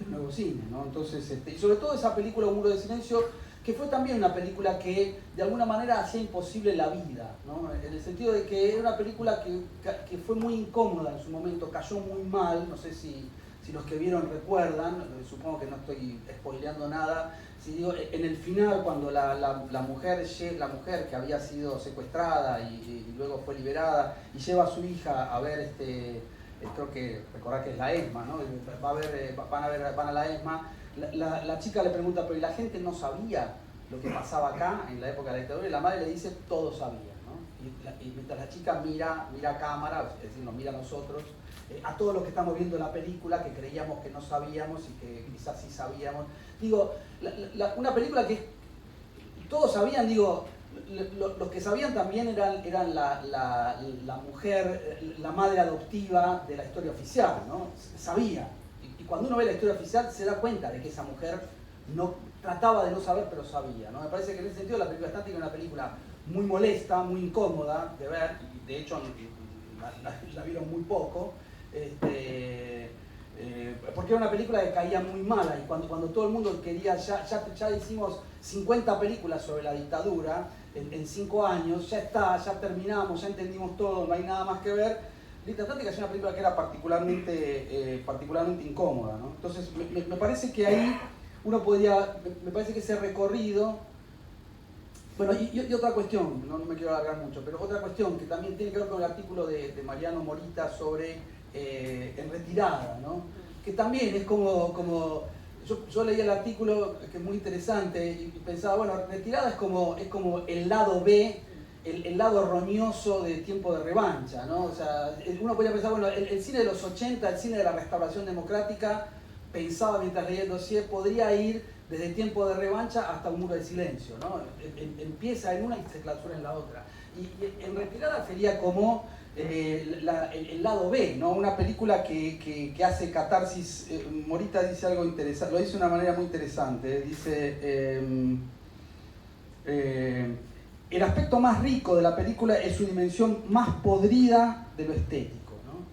nuevo cine, ¿no? Entonces, y sobre todo esa película Un muro de silencio, que fue también una película que de alguna manera hacía imposible la vida, ¿no? En el sentido de que era una película que fue muy incómoda en su momento, cayó muy mal, no sé si los que vieron recuerdan, supongo que no estoy spoileando nada, si digo, en el final cuando la mujer que había sido secuestrada y luego fue liberada y lleva a su hija a ver creo que recordar que es la ESMA, ¿no? Van a la ESMA. La chica le pregunta, pero ¿y la gente no sabía lo que pasaba acá en la época de la dictadura? Y la madre le dice, todos sabían, ¿no? Y mientras la chica mira a cámara, es decir, nos mira a nosotros, a todos los que estamos viendo la película, que creíamos que no sabíamos y que quizás sí sabíamos. Digo, una película que todos sabían, digo, los que sabían también eran la mujer, la madre adoptiva de la historia oficial, ¿no? Sabía. Y cuando uno ve la historia oficial se da cuenta de que esa mujer no trataba de no saber, pero sabía, ¿no? Me parece que en ese sentido la película Stantic es una película muy molesta, muy incómoda de ver, y de hecho la vieron muy poco, porque era una película que caía muy mala, y cuando todo el mundo quería, ya hicimos 50 películas sobre la dictadura en 5 años, ya terminamos, ya entendimos todo, no hay nada más que ver. Lita Stantic es una película que era particularmente incómoda, ¿no? Entonces me parece que ahí uno podría, me parece que ese recorrido, bueno, y otra cuestión, no me quiero alargar mucho, pero otra cuestión que también tiene que ver con el artículo de Mariano Morita sobre En retirada, ¿no? Que también es como yo leí el artículo, que es muy interesante, y pensaba, bueno, Retirada es como el lado B, el lado roñoso de Tiempo de revancha, ¿no? O sea, uno podría pensar, bueno, el cine de los 80, el cine de la restauración democrática, pensaba mientras leía el dossier, podría ir desde Tiempo de revancha hasta Un muro de silencio, ¿no? Empieza en una y se clausura en la otra. Y En retirada sería como el lado B, ¿no? Una película que hace catarsis. Morita dice algo interesante, lo dice de una manera muy interesante, dice... el aspecto más rico de la película es su dimensión más podrida de lo estético, ¿no?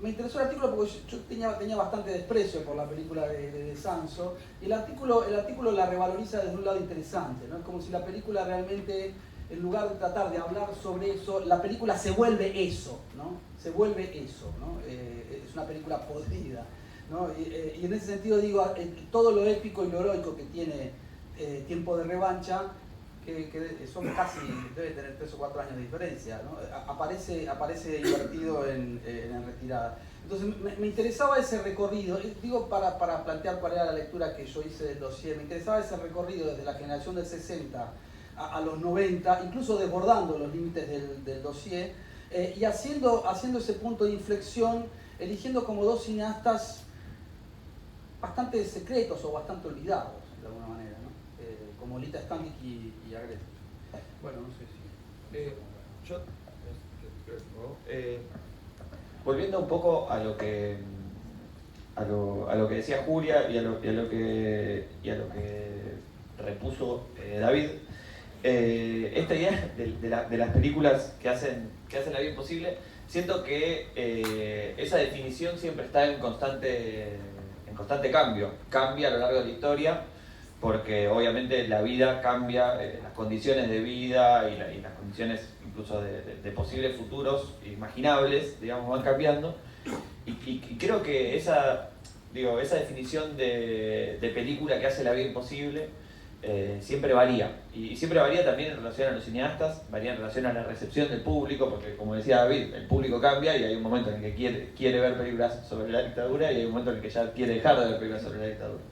Me interesó el artículo porque yo tenía bastante desprecio por la película de Sanso, y el artículo la revaloriza desde un lado interesante, ¿no? Es como si la película realmente, en lugar de tratar de hablar sobre eso, la película se vuelve eso, ¿no? Se vuelve eso, ¿no? Es una película podrida, ¿no? Y en ese sentido digo, todo lo épico y lo heroico que tiene Tiempo de revancha, que son casi, debe tener 3 o 4 años de diferencia, ¿no? Aparece invertido en retirada. Entonces me interesaba ese recorrido, digo para plantear cuál era la lectura que yo hice del dossier, me interesaba ese recorrido desde la generación del 60 a los 90, incluso desbordando los límites del dossier, y haciendo ese punto de inflexión, eligiendo como 2 cineastas bastante secretos o bastante olvidados, de alguna manera, ¿no? Como Lita Stantic y Agresti. Bueno, no sé si... Volviendo un poco a lo que decía Julia y a lo que repuso David, esta idea de las películas que hacen la vida imposible, siento que esa definición siempre está en constante cambio. Cambia a lo largo de la historia, porque obviamente la vida cambia, las condiciones de vida y las condiciones incluso de posibles futuros imaginables, digamos, van cambiando. Y creo que esa definición de película que hace la vida imposible siempre varía. Y siempre varía también en relación a los cineastas, varía en relación a la recepción del público, porque como decía David, el público cambia y hay un momento en el que quiere ver películas sobre la dictadura y hay un momento en el que ya quiere dejar de ver películas sobre la dictadura.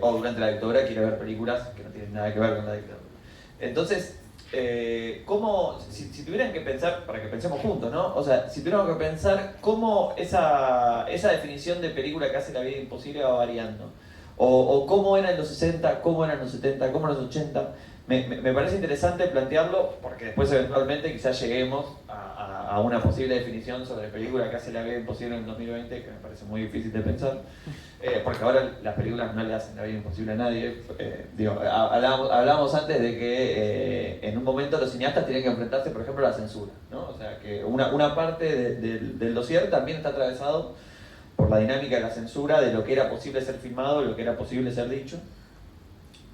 O durante la dictadura quiere ver películas que no tienen nada que ver con la dictadura. Entonces, si tuvieran que pensar, para que pensemos juntos, ¿no? O sea, si tuviéramos que pensar cómo esa definición de película que hace la vida imposible va variando, o cómo era en los 60, cómo era en los 70, cómo en los 80, me parece interesante plantearlo, porque después eventualmente quizás lleguemos a una posible definición sobre película que hace la vida imposible en 2020, que me parece muy difícil de pensar, porque ahora las películas no le hacen la vida imposible a nadie. Hablábamos antes de que en un momento los cineastas tienen que enfrentarse, por ejemplo, a la censura, ¿no? O sea, que una parte del dossier también está atravesado por la dinámica de la censura, de lo que era posible ser filmado, de lo que era posible ser dicho.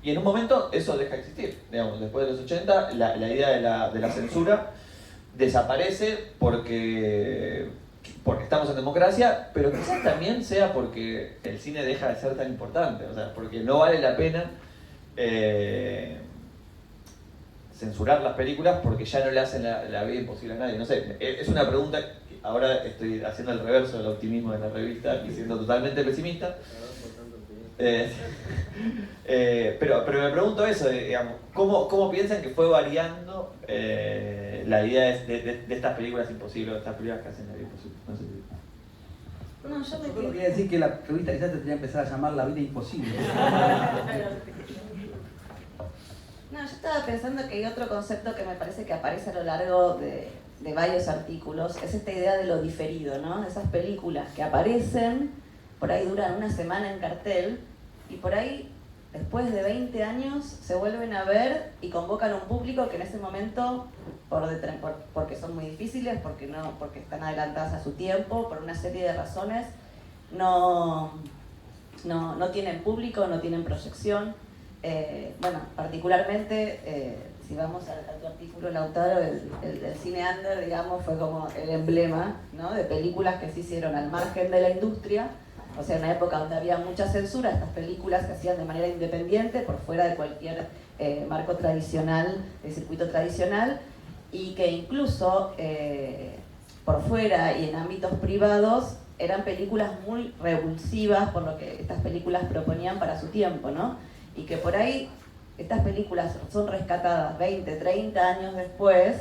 Y en un momento eso deja de existir. Digamos, después de los 80, la idea de la censura desaparece porque estamos en democracia, pero quizás también sea porque el cine deja de ser tan importante, o sea, porque no vale la pena censurar las películas porque ya no le hacen la vida imposible a nadie. No sé, es una pregunta que ahora estoy haciendo el reverso del optimismo de la revista y siendo totalmente pesimista. Pero me pregunto eso, digamos, ¿cómo piensan que fue variando la idea de estas películas imposibles, de estas películas que hacen la vida imposible? No sé si... No, yo Yo quería decir que la revista quizás te tenía que empezar a llamar La Vida Imposible. No, yo estaba pensando que hay otro concepto que me parece que aparece a lo largo de varios artículos, es esta idea de lo diferido, ¿no? Esas películas que aparecen, por ahí duran una semana en cartel, y por ahí, después de 20 años, se vuelven a ver y convocan a un público que en ese momento, porque son muy difíciles, porque están adelantadas a su tiempo, por una serie de razones, no tienen público, no tienen proyección. Bueno, particularmente, si vamos a tu artículo, Lautaro, el cine under, digamos, fue como el emblema, ¿no?, de películas que se hicieron al margen de la industria, o sea, en una época donde había mucha censura, estas películas se hacían de manera independiente, por fuera de cualquier marco tradicional, de circuito tradicional, y que incluso por fuera y en ámbitos privados eran películas muy revulsivas por lo que estas películas proponían para su tiempo, ¿no? Y que por ahí estas películas son rescatadas 20, 30 años después,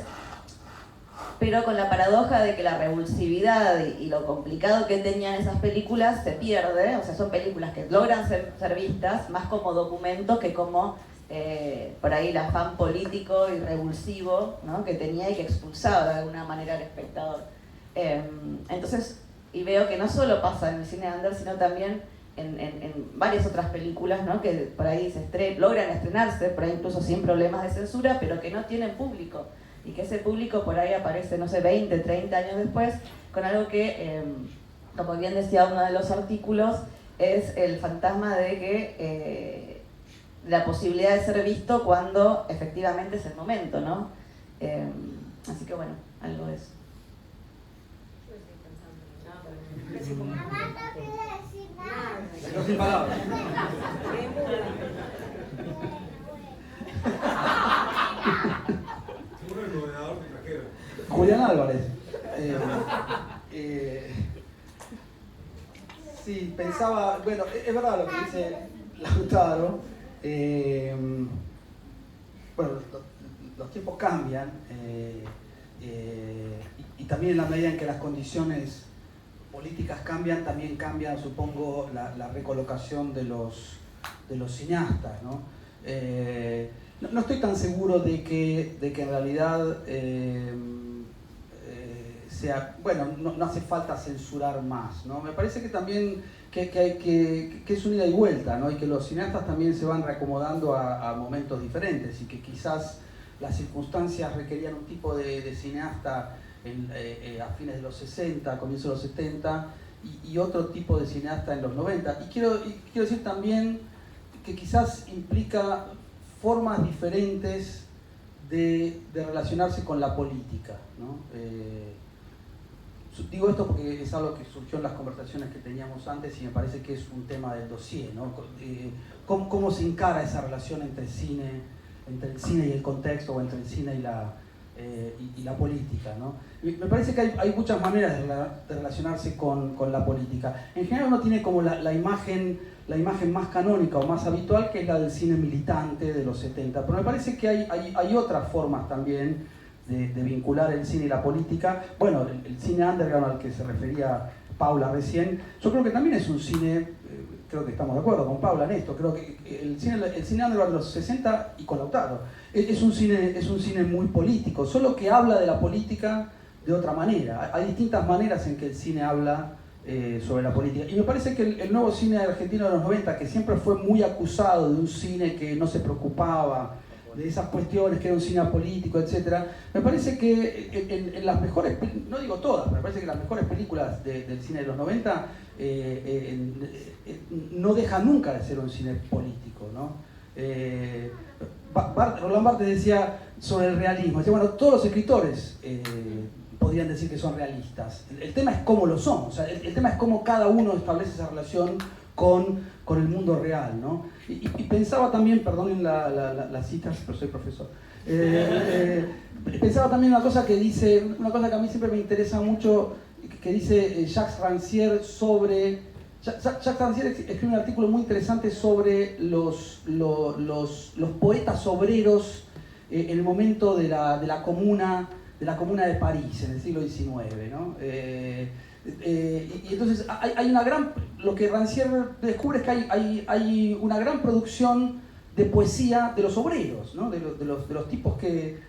pero con la paradoja de que la revulsividad y lo complicado que tenían esas películas se pierde. O sea, son películas que logran ser vistas más como documento que como por ahí el afán político y revulsivo, ¿no?, que tenía y que expulsaba de alguna manera al espectador. Entonces, y veo que no solo pasa en el cine under, sino también en varias otras películas, ¿no?, que por ahí logran estrenarse, por ahí incluso sin problemas de censura, pero que no tienen público, y que ese público por ahí aparece, no sé, 20, 30 años después, con algo que, como bien decía uno de los artículos, es el fantasma de que la posibilidad de ser visto cuando efectivamente es el momento, ¿no? Así que bueno, algo de eso. Mamá no quiere decir nada. No sin palabras. Seguro el gobernador te trajeron. Julián Álvarez. Sí, pensaba, bueno, es verdad lo que dice Lautaro. Bueno, los tiempos cambian y también en la medida en que las condiciones políticas cambian, también cambia, supongo, la recolocación de los cineastas, ¿no? No estoy tan seguro de que en realidad sea, bueno, no hace falta censurar más, ¿no? Me parece que también que es un ida y vuelta, ¿no? Y que los cineastas también se van reacomodando a momentos diferentes y que quizás las circunstancias requerían un tipo de cineasta a fines de los 60, comienzos de los 70 y otro tipo de cineasta en los 90. Y quiero decir también que quizás implica formas diferentes de relacionarse con la política, ¿no? Digo esto porque es algo que surgió en las conversaciones que teníamos antes y me parece que es un tema del dossier, ¿no? ¿Cómo se encara esa relación entre el cine y el contexto, o entre el cine y la política, ¿no? Me parece que hay muchas maneras de relacionarse con la política. En general uno tiene como la imagen más canónica o más habitual, que es la del cine militante de los 70, pero me parece que hay otras formas también de vincular el cine y la política. Bueno, el cine underground al que se refería Paula recién, yo creo que también es un cine, creo que estamos de acuerdo con Paula en esto, creo que el cine underground de los 60 y con Lautaro es un cine muy político, solo que habla de la política de otra manera. Hay distintas maneras en que el cine habla sobre la política. Y me parece que el nuevo cine argentino de los 90, que siempre fue muy acusado de un cine que no se preocupaba de esas cuestiones, que era un cine político, etc. Me parece que en las mejores, no digo todas, pero me parece que las mejores películas del cine de los 90 no dejan nunca de ser un cine político, ¿no? Roland Barthes decía sobre el realismo, decía, bueno, todos los escritores podrían decir que son realistas. El tema es cómo lo son, o sea, el tema es cómo cada uno establece esa relación con el mundo real, ¿no? Y pensaba también, perdonen las citas, pero soy profesor, pensaba también una cosa que a mí siempre me interesa mucho, que dice Jacques Rancière sobre... Jacques Rancière escribe un artículo muy interesante sobre los poetas obreros en el momento de la comuna de París, en el siglo XIX, ¿no? Y entonces lo que Rancière descubre es que hay una gran producción de poesía de los obreros, ¿no? de los tipos que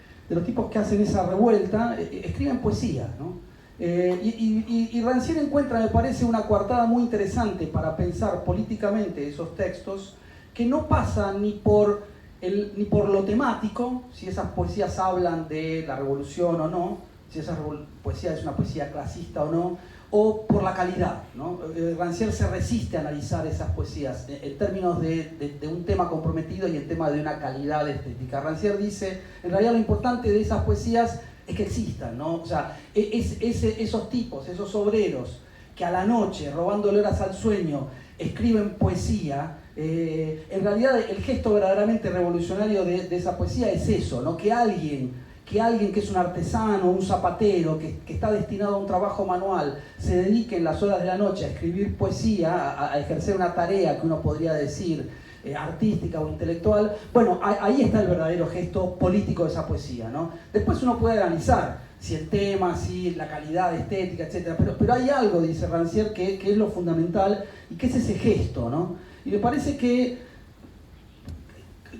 hacen esa revuelta, escriben poesía, ¿no? Y Rancière encuentra, me parece, una coartada muy interesante para pensar políticamente esos textos, que no pasa ni por lo temático, si esas poesías hablan de la revolución o no, si esa poesía es una poesía clasista o no, o por la calidad, ¿no? Rancière se resiste a analizar esas poesías en términos de un tema comprometido y en tema de una calidad estética. Rancière dice, en realidad lo importante de esas poesías es que existan, ¿no? O sea, esos tipos, esos obreros que a la noche, robándole horas al sueño, escriben poesía, en realidad el gesto verdaderamente revolucionario de esa poesía es eso, ¿no? Que alguien que es un artesano, un zapatero, que está destinado a un trabajo manual, se dedique en las horas de la noche a escribir poesía, a ejercer una tarea que uno podría decir artística o intelectual. Bueno, ahí está el verdadero gesto político de esa poesía, ¿no? Después uno puede analizar si el tema, si la calidad estética, etc. Pero hay algo, dice Rancière, que es lo fundamental y que es ese gesto, ¿no? Y me parece que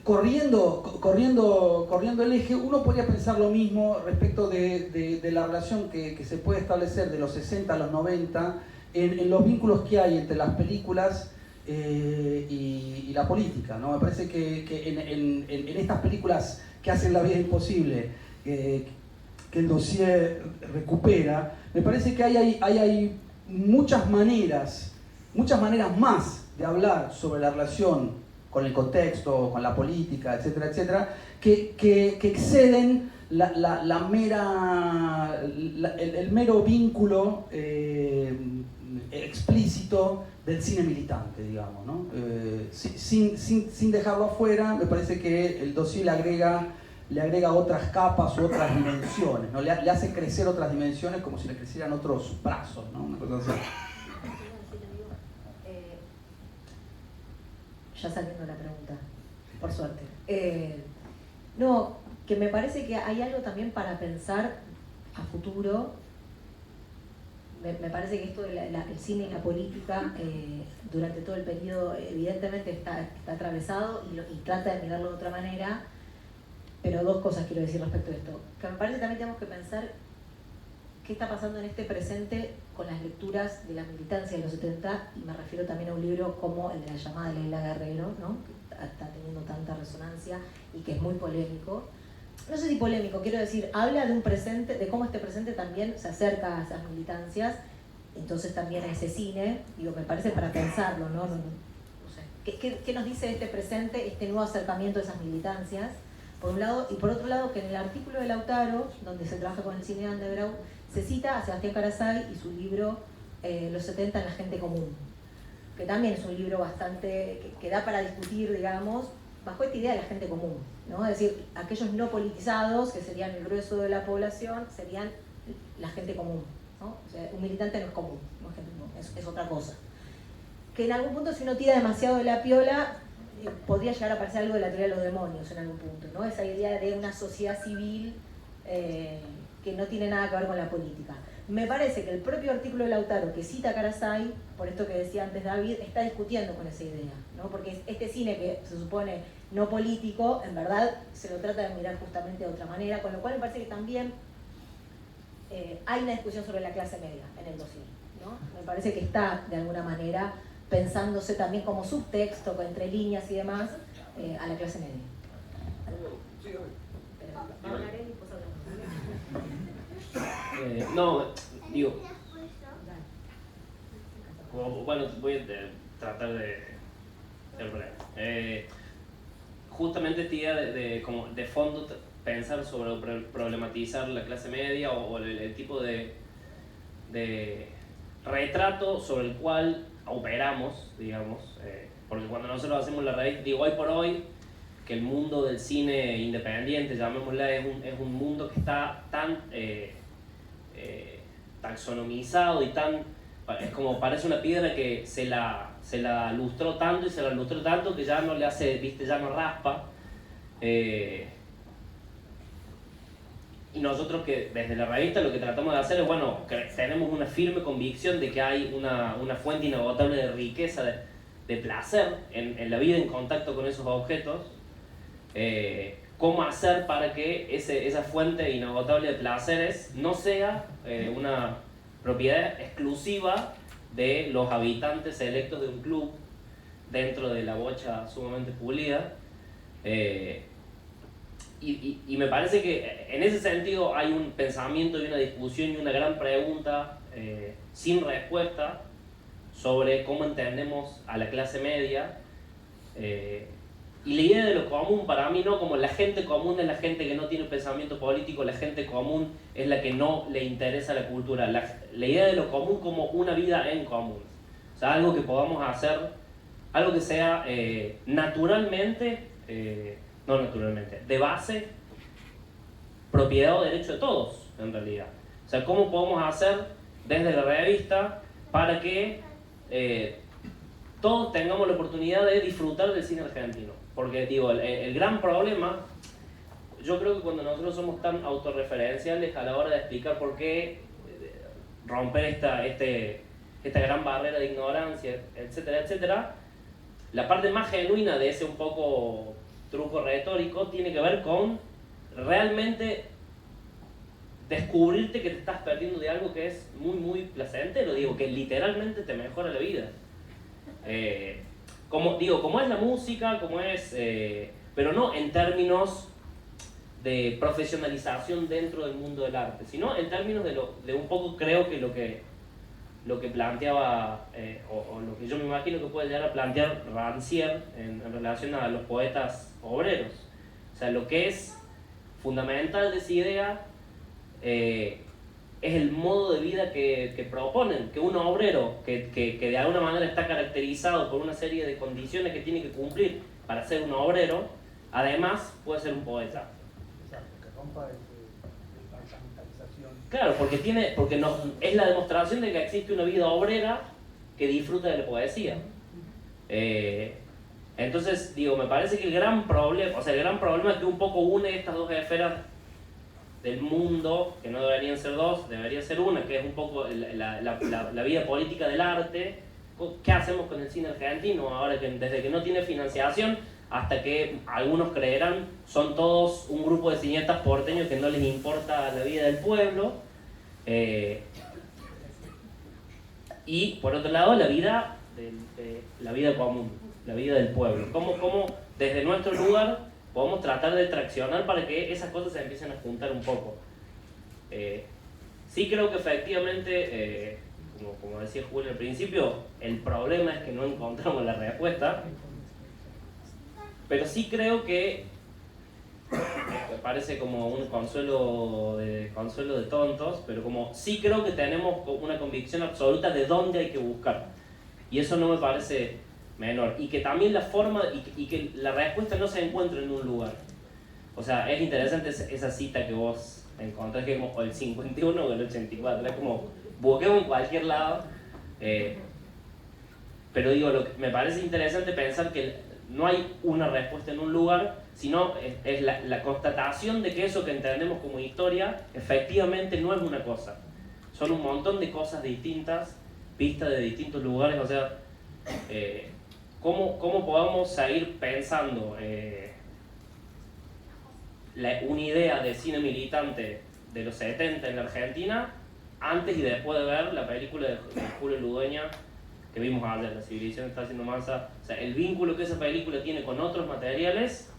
corriendo el eje, uno podría pensar lo mismo respecto de la relación que se puede establecer de los 60 a los 90 en los vínculos que hay entre las películas y la política, ¿no? Me parece que en estas películas que hacen la vida imposible, que el dossier recupera, me parece que hay muchas maneras más de hablar sobre la relación con el contexto, con la política, etcétera, etcétera, que exceden el mero vínculo explícito del cine militante, digamos, ¿no? Sin dejarlo afuera, me parece que el dossier le agrega otras capas u otras dimensiones, ¿no? Le hace crecer otras dimensiones como si le crecieran otros brazos, ¿no? Una cosa así. Ya saliendo la pregunta, por suerte. No, que me parece que hay algo también para pensar a futuro. Me parece que esto del cine y la política durante todo el periodo evidentemente está atravesado y trata de mirarlo de otra manera, pero dos cosas quiero decir respecto a esto. Que me parece que también tenemos que pensar qué está pasando en este presente con las lecturas de la militancia de los 70, y me refiero también a un libro como el de La llamada de Leila Guerrero, ¿no? Que está teniendo tanta resonancia y que es muy polémico. No sé si polémico, quiero decir, habla de un presente, de cómo este presente también se acerca a esas militancias, entonces también a ese cine, digo, me parece para pensarlo, ¿no? No sé. ¿Qué nos dice este presente, este nuevo acercamiento a esas militancias? Por un lado, y por otro lado, que en el artículo de Lautaro, donde se trabaja con el cine underground, se cita a Sebastián Carasay y su libro Los 70 en la gente común, que también es un libro bastante, que da para discutir, digamos, bajo esta idea de la gente común, ¿no? Es decir, aquellos no politizados, que serían el grueso de la población, serían la gente común, ¿no? O sea, un militante no es común, no es gente común, es otra cosa. Que en algún punto, si uno tira demasiado de la piola, podría llegar a parecer algo de la teoría de los demonios en algún punto, ¿no? Esa idea de una sociedad civil que no tiene nada que ver con la política. Me parece que el propio artículo de Lautaro que cita a Carasay, por esto que decía antes David, está discutiendo con esa idea, ¿no? Porque este cine que se supone no político, en verdad se lo trata de mirar justamente de otra manera, con lo cual me parece que también hay una discusión sobre la clase media en el dossier, ¿no? Me parece que está de alguna manera pensándose también como subtexto, entre líneas y demás, a la clase media. No, digo, bueno, voy a tratar de justamente esta idea como de fondo pensar sobre problematizar la clase media o el tipo de retrato sobre el cual operamos, digamos, porque cuando nosotros hacemos la raíz, digo, hoy por hoy, que el mundo del cine independiente, llamémosla, es un mundo que está tan taxonomizado y tan, es como parece una piedra que se la lustró tanto y se la lustró tanto que ya no le hace, viste, ya no raspa. Y nosotros que desde la revista lo que tratamos de hacer es, bueno, que tenemos una firme convicción de que hay una fuente inagotable de riqueza, de placer en la vida en contacto con esos objetos. Cómo hacer para que esa fuente inagotable de placeres no sea una propiedad exclusiva de los habitantes selectos de un club dentro de la bocha sumamente pulida. Y me parece que en ese sentido hay un pensamiento y una discusión y una gran pregunta sin respuesta sobre cómo entendemos a la clase media. Y la idea de lo común para mí, no como la gente común es la gente que no tiene pensamiento político, la gente común es la que no le interesa la cultura. La idea de lo común como una vida en común. O sea, algo que podamos hacer, algo que sea naturalmente, no naturalmente, de base, propiedad o derecho de todos, en realidad. O sea, cómo podemos hacer desde la revista para que todos tengamos la oportunidad de disfrutar del cine argentino. Porque, digo, el gran problema, yo creo que cuando nosotros somos tan autorreferenciales a la hora de explicar por qué romper esta gran barrera de ignorancia, etcétera, etcétera, la parte más genuina de ese un poco truco retórico tiene que ver con realmente descubrirte que te estás perdiendo de algo que es muy, muy placentero, digo, que literalmente te mejora la vida. Como es la música, como es, pero no en términos de profesionalización dentro del mundo del arte, sino en términos de un poco, creo que lo que planteaba, o lo que yo me imagino que puede llegar a plantear Rancière en relación a los poetas obreros. O sea, lo que es fundamental de esa idea es el modo de vida que proponen, que un obrero que de alguna manera está caracterizado por una serie de condiciones que tiene que cumplir para ser un obrero, además puede ser un poeta. Exacto, que rompa la capitalización. Claro, porque es la demostración de que existe una vida obrera que disfruta de la poesía. Entonces, digo, me parece que el gran problema es que un poco une estas dos esferas del mundo, que no deberían ser dos, debería ser una, que es un poco la vida política del arte. ¿Qué hacemos con el cine argentino ahora que desde que no tiene financiación hasta que algunos creerán son todos un grupo de cineastas porteños que no les importa la vida del pueblo? Y por otro lado, la vida común, la vida del pueblo. ¿Cómo desde nuestro lugar podemos tratar de traccionar para que esas cosas se empiecen a juntar un poco? Sí creo que efectivamente, como decía Julio al principio, el problema es que no encontramos la respuesta, pero sí creo que parece como un consuelo de tontos, pero como sí creo que tenemos una convicción absoluta de dónde hay que buscar, y eso no me parece menor, y que también la forma y que la respuesta no se encuentra en un lugar. O sea, es interesante esa cita que vos encontrás, que es como el 51 o el 84, es como busquemos en cualquier lado, pero digo, me parece interesante pensar que no hay una respuesta en un lugar, sino es la constatación de que eso que entendemos como historia efectivamente no es una cosa, son un montón de cosas distintas, vistas de distintos lugares. O sea, ¿cómo podemos seguir pensando una idea de cine militante de los 70 en la Argentina antes y después de ver la película de Julio Ludueña que vimos ayer, La civilización está haciendo masa? O sea, el vínculo que esa película tiene con otros materiales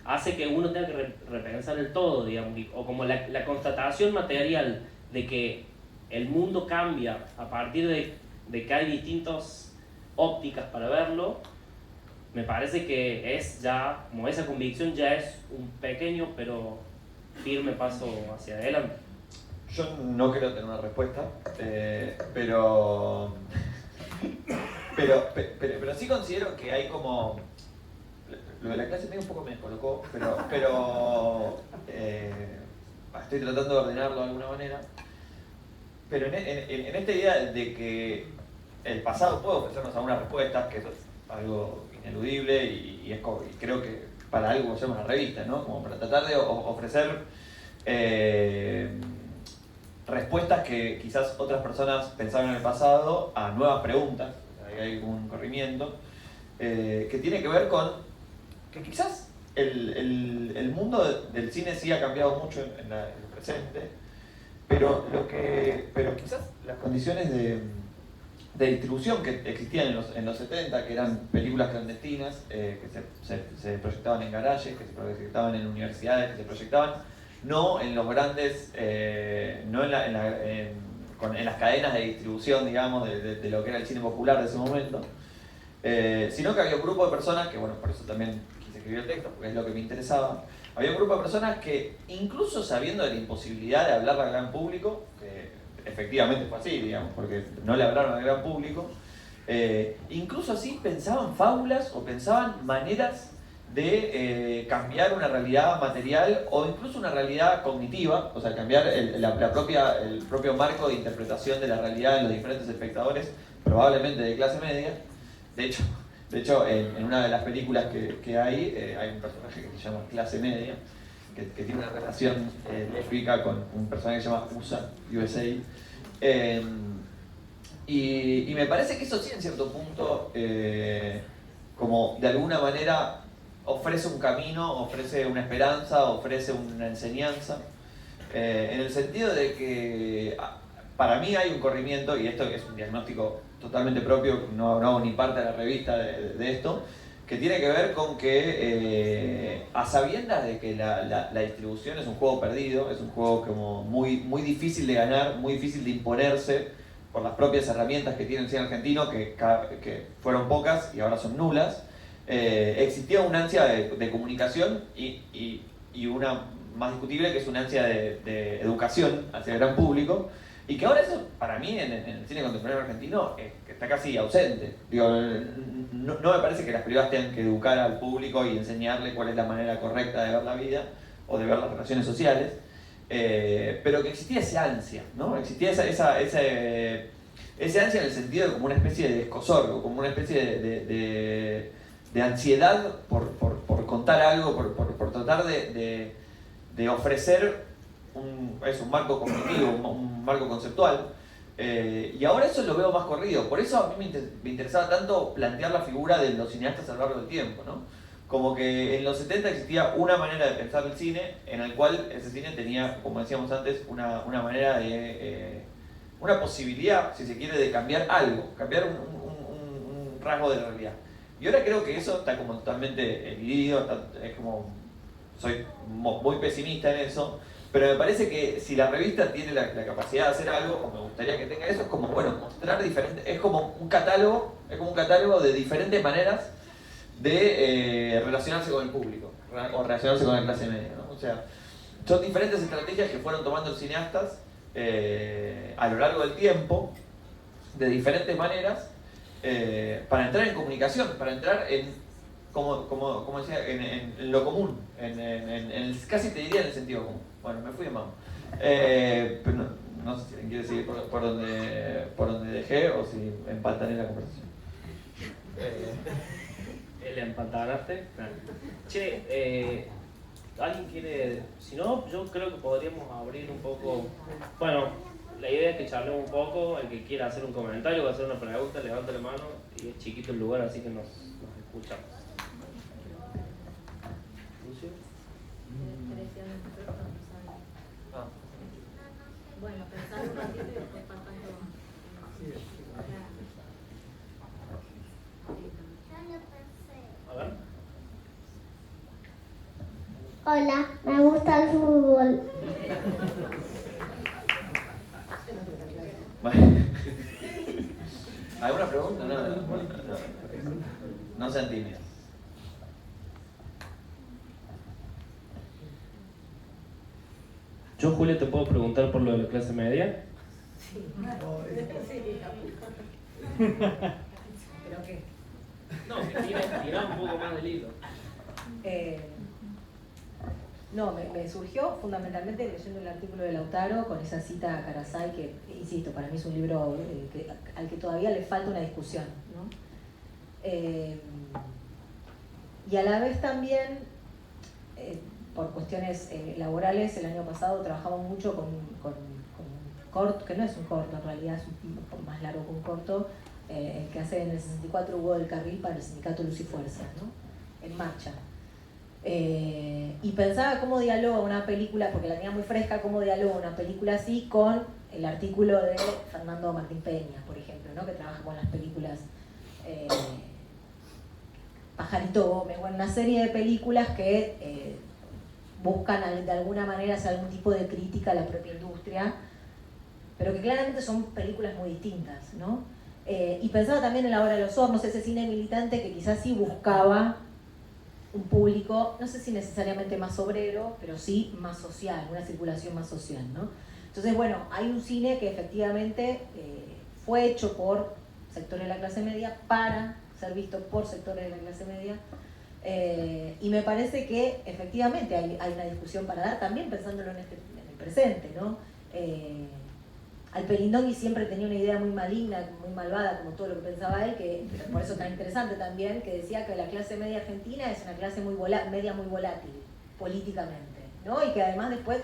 hace que uno tenga que repensar el todo, digamos, o como la constatación material de que el mundo cambia a partir de que hay distintas ópticas para verlo. Me parece que es ya, como esa convicción ya es un pequeño pero firme paso hacia adelante. Yo no creo tener una respuesta, pero sí considero que hay como... Lo de la clase medio un poco me descolocó, pero estoy tratando de ordenarlo de alguna manera. Pero en esta idea de que el pasado puede ofrecernos algunas respuestas, que eso es algo ineludible y creo que para algo se llama una revista, ¿no? Como para tratar de ofrecer respuestas que quizás otras personas pensaron en el pasado a nuevas preguntas. O sea, hay un corrimiento que tiene que ver con que quizás el mundo del cine sí ha cambiado mucho en el presente, pero quizás las condiciones de distribución que existían en los 70, que eran películas clandestinas, que se proyectaban en garajes, que se proyectaban en universidades, que se proyectaban no en los grandes, no en las cadenas de distribución, digamos, de lo que era el cine popular de ese momento, sino que había un grupo de personas, que bueno, por eso también quise escribir el texto, porque es lo que me interesaba. Había un grupo de personas que, incluso sabiendo de la imposibilidad de hablarle al gran público, que efectivamente fue así, digamos, porque no le hablaron al gran público, incluso así pensaban fábulas o pensaban maneras de cambiar una realidad material o incluso una realidad cognitiva, o sea, cambiar el propio marco de interpretación de la realidad en los diferentes espectadores, probablemente de clase media. De hecho en una de las películas que hay un personaje que se llama Clase Media, que tiene una relación lésbica con un personaje que se llama USA. Y me parece que eso sí, en cierto punto, como de alguna manera ofrece un camino, ofrece una esperanza, ofrece una enseñanza, en el sentido de que para mí hay un corrimiento, y esto es un diagnóstico totalmente propio, no hago ni parte de la revista de esto, que tiene que ver con que a sabiendas de que la distribución es un juego perdido, es un juego como muy difícil de ganar, muy difícil de imponerse por las propias herramientas que tiene el cine argentino, que fueron pocas y ahora son nulas, existía una ansia de comunicación y una más discutible, que es una ansia de educación hacia el gran público, y que ahora eso, para mí, en el cine contemporáneo argentino, que está casi ausente. Digo, no me parece que las privadas tengan que educar al público y enseñarle cuál es la manera correcta de ver la vida o de ver las relaciones sociales, pero que existía esa ansia, ¿no? Existía esa ansia en el sentido de como una especie de escozor, o como una especie de ansiedad por contar algo, por tratar de ofrecer un marco cognitivo, un marco conceptual, y ahora eso lo veo más corrido. Por eso a mí me interesaba tanto plantear la figura de los cineastas a lo largo del tiempo, ¿no? como que en los 70 existía una manera de pensar el cine, en el cual ese cine tenía, como decíamos antes, una manera de... una posibilidad, si se quiere, de cambiar algo, cambiar un rasgo de la realidad. Y ahora creo que eso está como totalmente dividido, es como... soy muy pesimista en eso, pero me parece que si la revista tiene la capacidad de hacer algo, o me gustaría que tenga eso, es como, bueno, mostrar diferentes, es como un catálogo de diferentes maneras de relacionarse con el público, o relacionarse con la clase media, ¿no? O sea, son diferentes estrategias que fueron tomando los cineastas a lo largo del tiempo, de diferentes maneras, para entrar en comunicación, para entrar en, como decía, en lo común, casi te diría en el sentido común. Bueno, me fui de mano. Pero no sé si quiere seguir por donde dejé o si empaltané la conversación. El empantanaste. Che, ¿alguien quiere...? Si no, yo creo que podríamos abrir un poco... Bueno, la idea es que charlemos un poco. El que quiera hacer un comentario o hacer una pregunta, levanta la mano. Y es chiquito el lugar, así que nos escuchamos. ¿Lucio? Bueno, pensar un ratito y después faltan todo. A ver. Hola, me gusta el fútbol. ¿Alguna pregunta? No sean tímidos. Yo, Julio, te puedo preguntar por lo de la clase media. ¿Pero qué? No, que tira un poco más del hilo. No, me surgió fundamentalmente leyendo el artículo de Lautaro con esa cita a Carasay que, insisto, para mí es un libro al que todavía le falta una discusión, ¿no? Y a la vez también, por cuestiones laborales, el año pasado trabajamos mucho con un corto, que no es un corto, en realidad es un poco más largo que un corto, el que hace en el 64 Hugo del Carril para el sindicato Luz y Fuerza, ¿no? En marcha. Y pensaba cómo dialoga una película, porque la tenía muy fresca, cómo dialoga una película así con el artículo de Fernando Martín Peña, por ejemplo, ¿no? Que trabaja con las películas Pajarito Gómez, bueno, una serie de películas que buscan de alguna manera hacer algún tipo de crítica a la propia industria, pero que claramente son películas muy distintas, ¿no? Y pensaba también en La Hora de los Hornos, ese cine militante que quizás sí buscaba un público, no sé si necesariamente más obrero, pero sí más social, una circulación más social, ¿no? Entonces, bueno, hay un cine que efectivamente fue hecho por sectores de la clase media para ser visto por sectores de la clase media, y me parece que efectivamente hay una discusión para dar, también pensándolo en el presente, ¿no? Alperindongui siempre tenía una idea muy maligna, muy malvada, como todo lo que pensaba él, que por eso tan interesante también, que decía que la clase media argentina es una clase media muy volátil, políticamente, ¿no? Y que además después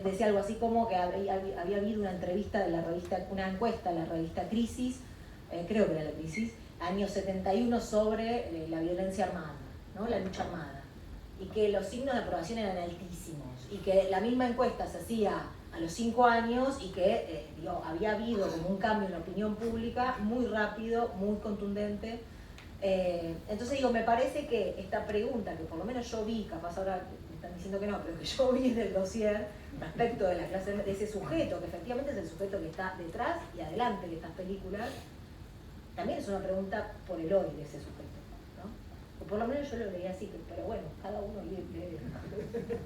decía algo así como que había habido una entrevista de la revista, una encuesta de la revista Crisis, creo que era la Crisis, año 71, sobre la violencia armada, ¿no? La lucha armada, y que los signos de aprobación eran altísimos, y que la misma encuesta se hacía a los 5 años y que había habido como un cambio en la opinión pública muy rápido, muy contundente. Entonces digo, me parece que esta pregunta, que por lo menos yo vi, capaz ahora me están diciendo que no, pero que yo vi del dossier respecto de la clase, de ese sujeto, que efectivamente es el sujeto que está detrás y adelante de estas películas, también es una pregunta por el hoy de ese sujeto, ¿no? O por lo menos yo lo leía así, pero bueno, cada uno lee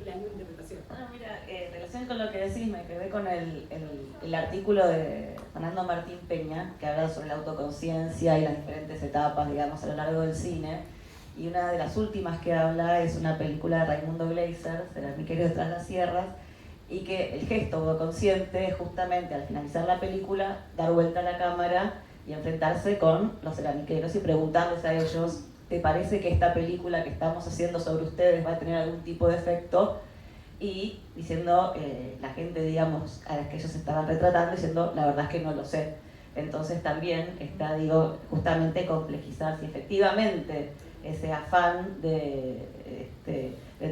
la misma interpretación. Ah, mira, en relación con lo que decís, me quedé con el artículo de Fernando Martín Peña, que habla sobre la autoconciencia y las diferentes etapas, digamos, a lo largo del cine. Y una de las últimas que habla es una película de Raimundo Gleiser, Ceramiqueros de Tras las Sierras, y que el gesto autoconsciente es justamente al finalizar la película dar vuelta a la cámara y enfrentarse con los ceramiqueros y preguntarles a ellos: ¿te parece que esta película que estamos haciendo sobre ustedes va a tener algún tipo de efecto? Y diciendo, la gente, digamos, a las que ellos estaban retratando, diciendo, la verdad es que no lo sé. Entonces también está, digo, justamente complejizar si efectivamente ese afán de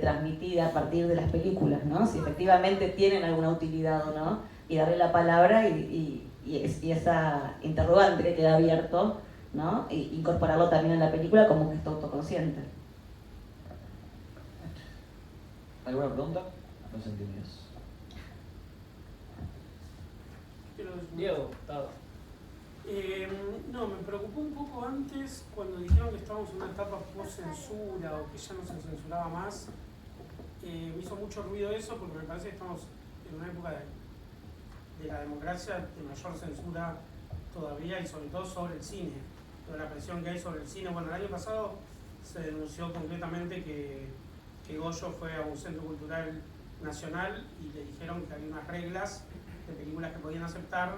transmitir a partir de las películas, ¿no? Si efectivamente tienen alguna utilidad o no, y darle la palabra y esa interrogante que queda abierto, ¿no? E incorporarlo también en la película como un gesto autoconsciente. ¿Alguna pregunta? No sentimos. Diego, Tado. No, me preocupó un poco antes cuando dijeron que estábamos en una etapa post-censura o que ya no se censuraba más. Me hizo mucho ruido eso porque me parece que estamos en una época de la democracia de mayor censura todavía y sobre todo sobre el cine. Toda la presión que hay sobre el cine. Bueno, el año pasado se denunció concretamente que Goyo fue a un centro cultural nacional y le dijeron que había unas reglas de películas que podían aceptar,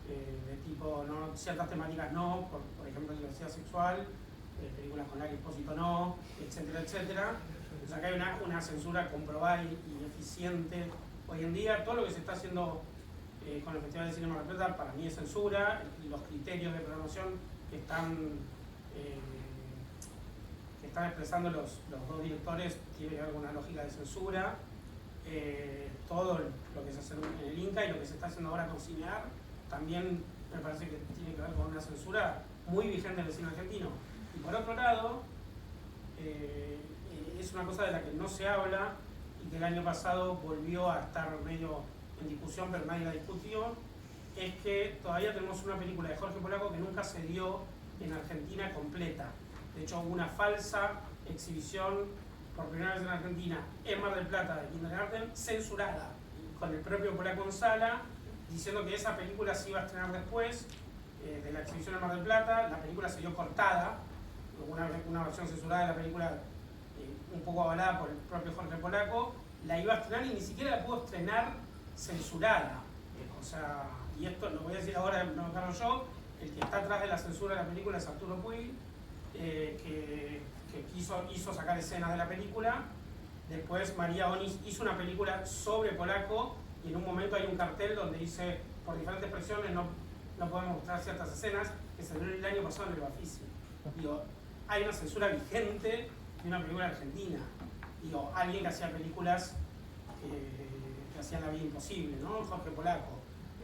de tipo no, ciertas temáticas no, por ejemplo diversidad sexual, películas con Larry Espósito no, etcétera, etcétera. O sea que hay una censura comprobada y eficiente hoy en día. Todo lo que se está haciendo con el Festival de Cine Mar del Plata para mí es censura, y los criterios de programación que están expresando los dos directores tiene que ver con una lógica de censura. Todo lo que se hace en el Inca y lo que se está haciendo ahora con Cinear también me parece que tiene que ver con una censura muy vigente en el cine argentino. Y por otro lado, es una cosa de la que no se habla y que el año pasado volvió a estar medio en discusión, pero nadie la discutió, es que todavía tenemos una película de Jorge Polaco que nunca se dio en Argentina completa. De hecho, hubo una falsa exhibición por primera vez en Argentina, en Mar del Plata, de Kindergarten, censurada, con el propio Polaco en sala, diciendo que esa película se iba a estrenar después de la exhibición en Mar del Plata. La película se dio cortada, una versión censurada de la película un poco avalada por el propio Jorge Polaco, la iba a estrenar y ni siquiera la pudo estrenar censurada. O sea, y esto lo voy a decir ahora, no me cargo yo, el que está atrás de la censura de la película es Arturo Puig, que hizo sacar escenas de la película. Después María Onis hizo una película sobre Polaco y en un momento hay un cartel donde dice, por diferentes presiones no podemos mostrar ciertas escenas, que se dio el año pasado en el Bafisi. Digo, hay una censura vigente de una película argentina. Digo, alguien que hacía películas que hacían la vida imposible, ¿no? Jorge Polaco.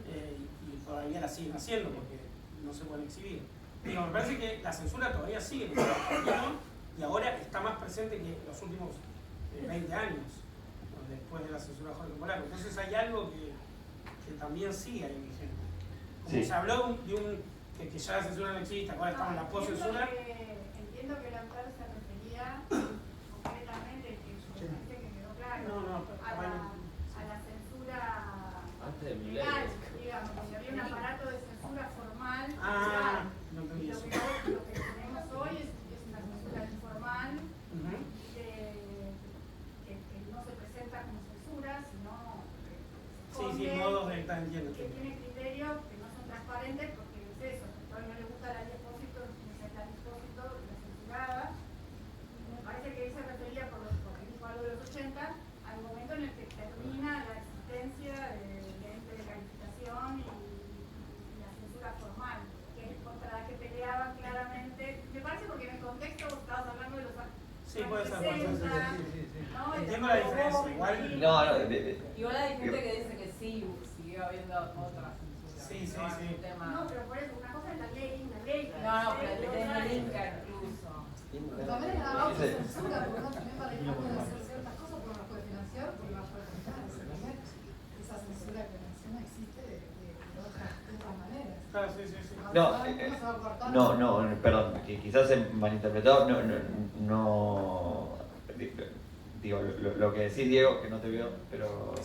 Y todavía la siguen haciendo porque no se pueden exhibir. Digo, me parece que la censura todavía sigue en el argentino y ahora está más presente que los últimos 20 años, después de la censura de Jorge Polaco. Entonces hay algo que también sigue ahí vigente. Como Sí. se habló que ya la censura no existe, ahora estamos en la post-censura. Entiendo que el autor se refería concretamente, que supiste que quedó claro, a la censura legal, digamos, que había un aparato de censura formal. Ah, no Y entendí lo eso. que tenemos hoy es una censura informal, que no se presenta como censura, sino Sí, modos de estar entiendo. que tiene criterios que no son transparentes porque es eso, que a no le gusta la Espósito, la Espósito la censurada. Me parece que él se refería, porque dijo algo de los 80, al momento en el que termina la existencia del ente de calificación y la censura formal, que es contra la que peleaban claramente. Me parece porque en el contexto vos estabas hablando de los Sí, puede ser. 60, Sí. ¿no? Entiendo la diferencia, igual. No, Igual hay gente que dice que sí, siguió habiendo otra censura. Sí. Es un tema... No, pero por eso, una cosa es la ley. No, pero desde el Inca incluso. También es la autocensura, porque uno también para dejar de hacer ciertas cosas porque no las puede financiar, porque no las puede financiar. Esa censura que menciona existe de otras maneras. Claro, sí. No, perdón, que quizás se malinterpretó, digo, lo que decís, Diego, que no te veo, pero o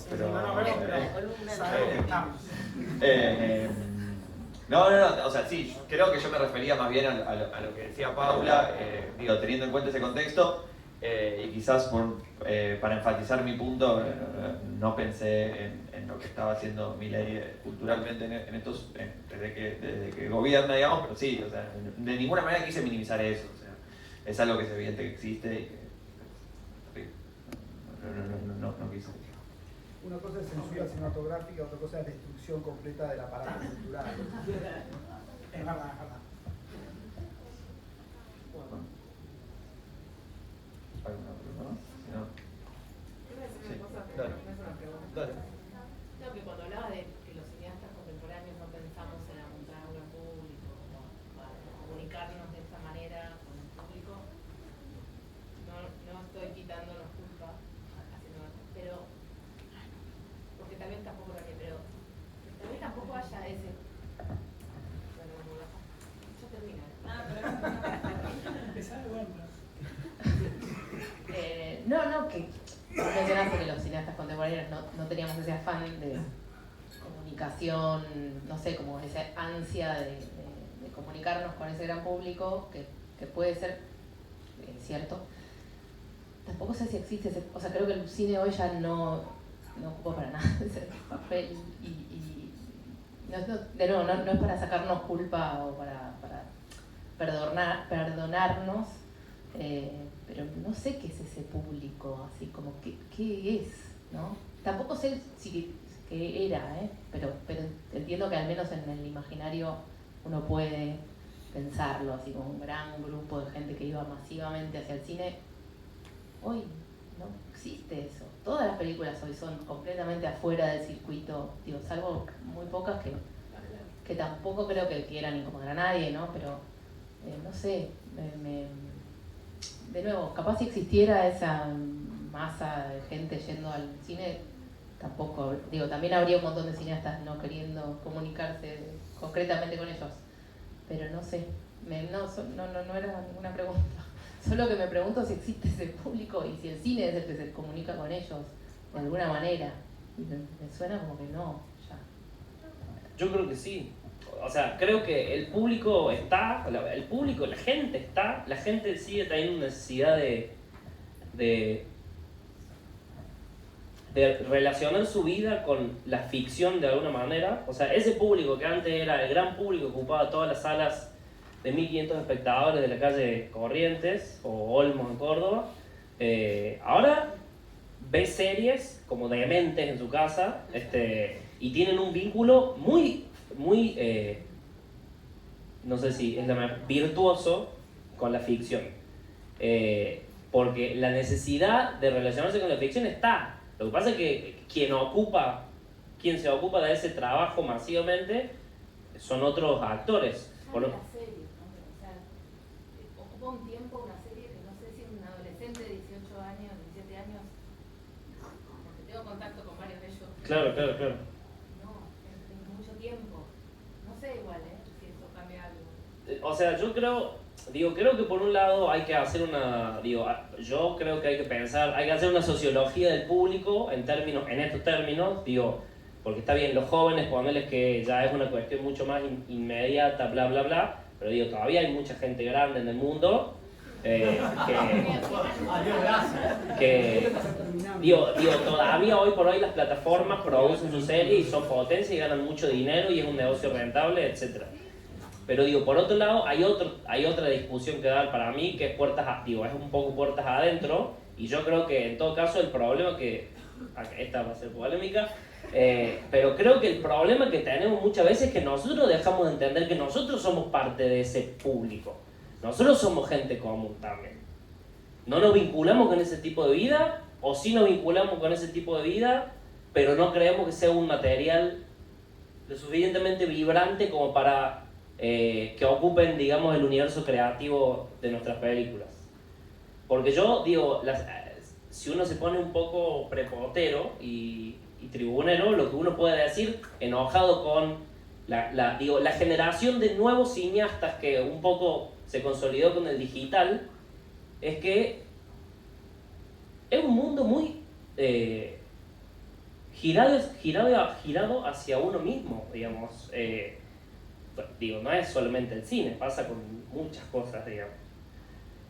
sea, sí, creo que yo me refería más bien a lo que decía Paula, digo, teniendo en cuenta ese contexto, y quizás para enfatizar mi punto, no pensé en lo que estaba haciendo Milei culturalmente desde que gobierna, digamos, pero sí, o sea, de ninguna manera quise minimizar eso, o sea, es algo que es evidente que existe y que no quise. Una cosa es censura cinematográfica, otra cosa es destrucción completa del aparato cultural. Es verdad. No, que vos mencionaste que los cineastas contemporáneos no teníamos ese afán de comunicación, no sé, como esa ansia de comunicarnos con ese gran público, que puede ser cierto. Tampoco sé si existe ese, o sea, creo que el cine hoy ya no ocupa para nada ese papel y de nuevo, no es para sacarnos culpa o para perdonarnos, pero no sé qué es ese público, así como qué es, ¿no? Tampoco sé si qué era, pero entiendo que al menos en el imaginario uno puede pensarlo, así como un gran grupo de gente que iba masivamente hacia el cine. Hoy no existe eso. Todas las películas hoy son completamente afuera del circuito, digo, salvo muy pocas que tampoco creo que quieran incomodar a nadie, ¿no? Pero no sé, de nuevo, capaz si existiera esa masa de gente yendo al cine, tampoco, digo, también habría un montón de cineastas no queriendo comunicarse concretamente con ellos, pero no sé, no era ninguna pregunta, solo que me pregunto si existe ese público y si el cine es el que se comunica con ellos de alguna manera, y me suena como que no, ya. Yo creo que sí. O sea, creo que el público está, la gente está, la gente sigue teniendo necesidad de relacionar su vida con la ficción de alguna manera. O sea, ese público que antes era el gran público que ocupaba todas las salas de 1500 espectadores de la calle Corrientes o Olmos en Córdoba, ahora ve series como Dementes en su casa, y tienen un vínculo muy no sé si es la manera, virtuoso con la ficción, porque la necesidad de relacionarse con la ficción está. Lo que pasa es que quien se ocupa de ese trabajo masivamente son otros actores. Las series, ¿no? O sea, ocupa un tiempo una serie que no sé si un adolescente de 18 años, 17 años, porque tengo contacto con varios de ellos. Claro. Mucho tiempo. No sé igual, si eso cambia algo. O sea, yo creo que por un lado hay que hacer yo creo que hay que pensar, hay que hacer una sociología del público en estos términos, porque está bien, los jóvenes, ponerles que ya es una cuestión mucho más inmediata, bla, bla, bla, pero todavía hay mucha gente grande en el mundo, todavía hoy por hoy las plataformas producen su serie y son potencia y ganan mucho dinero y es un negocio rentable, etc. Pero por otro lado hay otra discusión que dar para mí que es es un poco puertas adentro, y yo creo que en todo caso el problema esta va a ser polémica, pero creo que el problema que tenemos muchas veces es que nosotros dejamos de entender que nosotros somos parte de ese público. Nosotros somos gente común también. No nos vinculamos con ese tipo de vida, o sí nos vinculamos con ese tipo de vida, pero no creemos que sea un material lo suficientemente vibrante como para que ocupen, digamos, el universo creativo de nuestras películas. Porque yo digo, si uno se pone un poco prepotero y tribunero, lo que uno puede decir, enojado con la generación de nuevos cineastas que un poco se consolidó con el digital, es que es un mundo muy girado hacia uno mismo, digamos. No es solamente el cine, pasa con muchas cosas, digamos.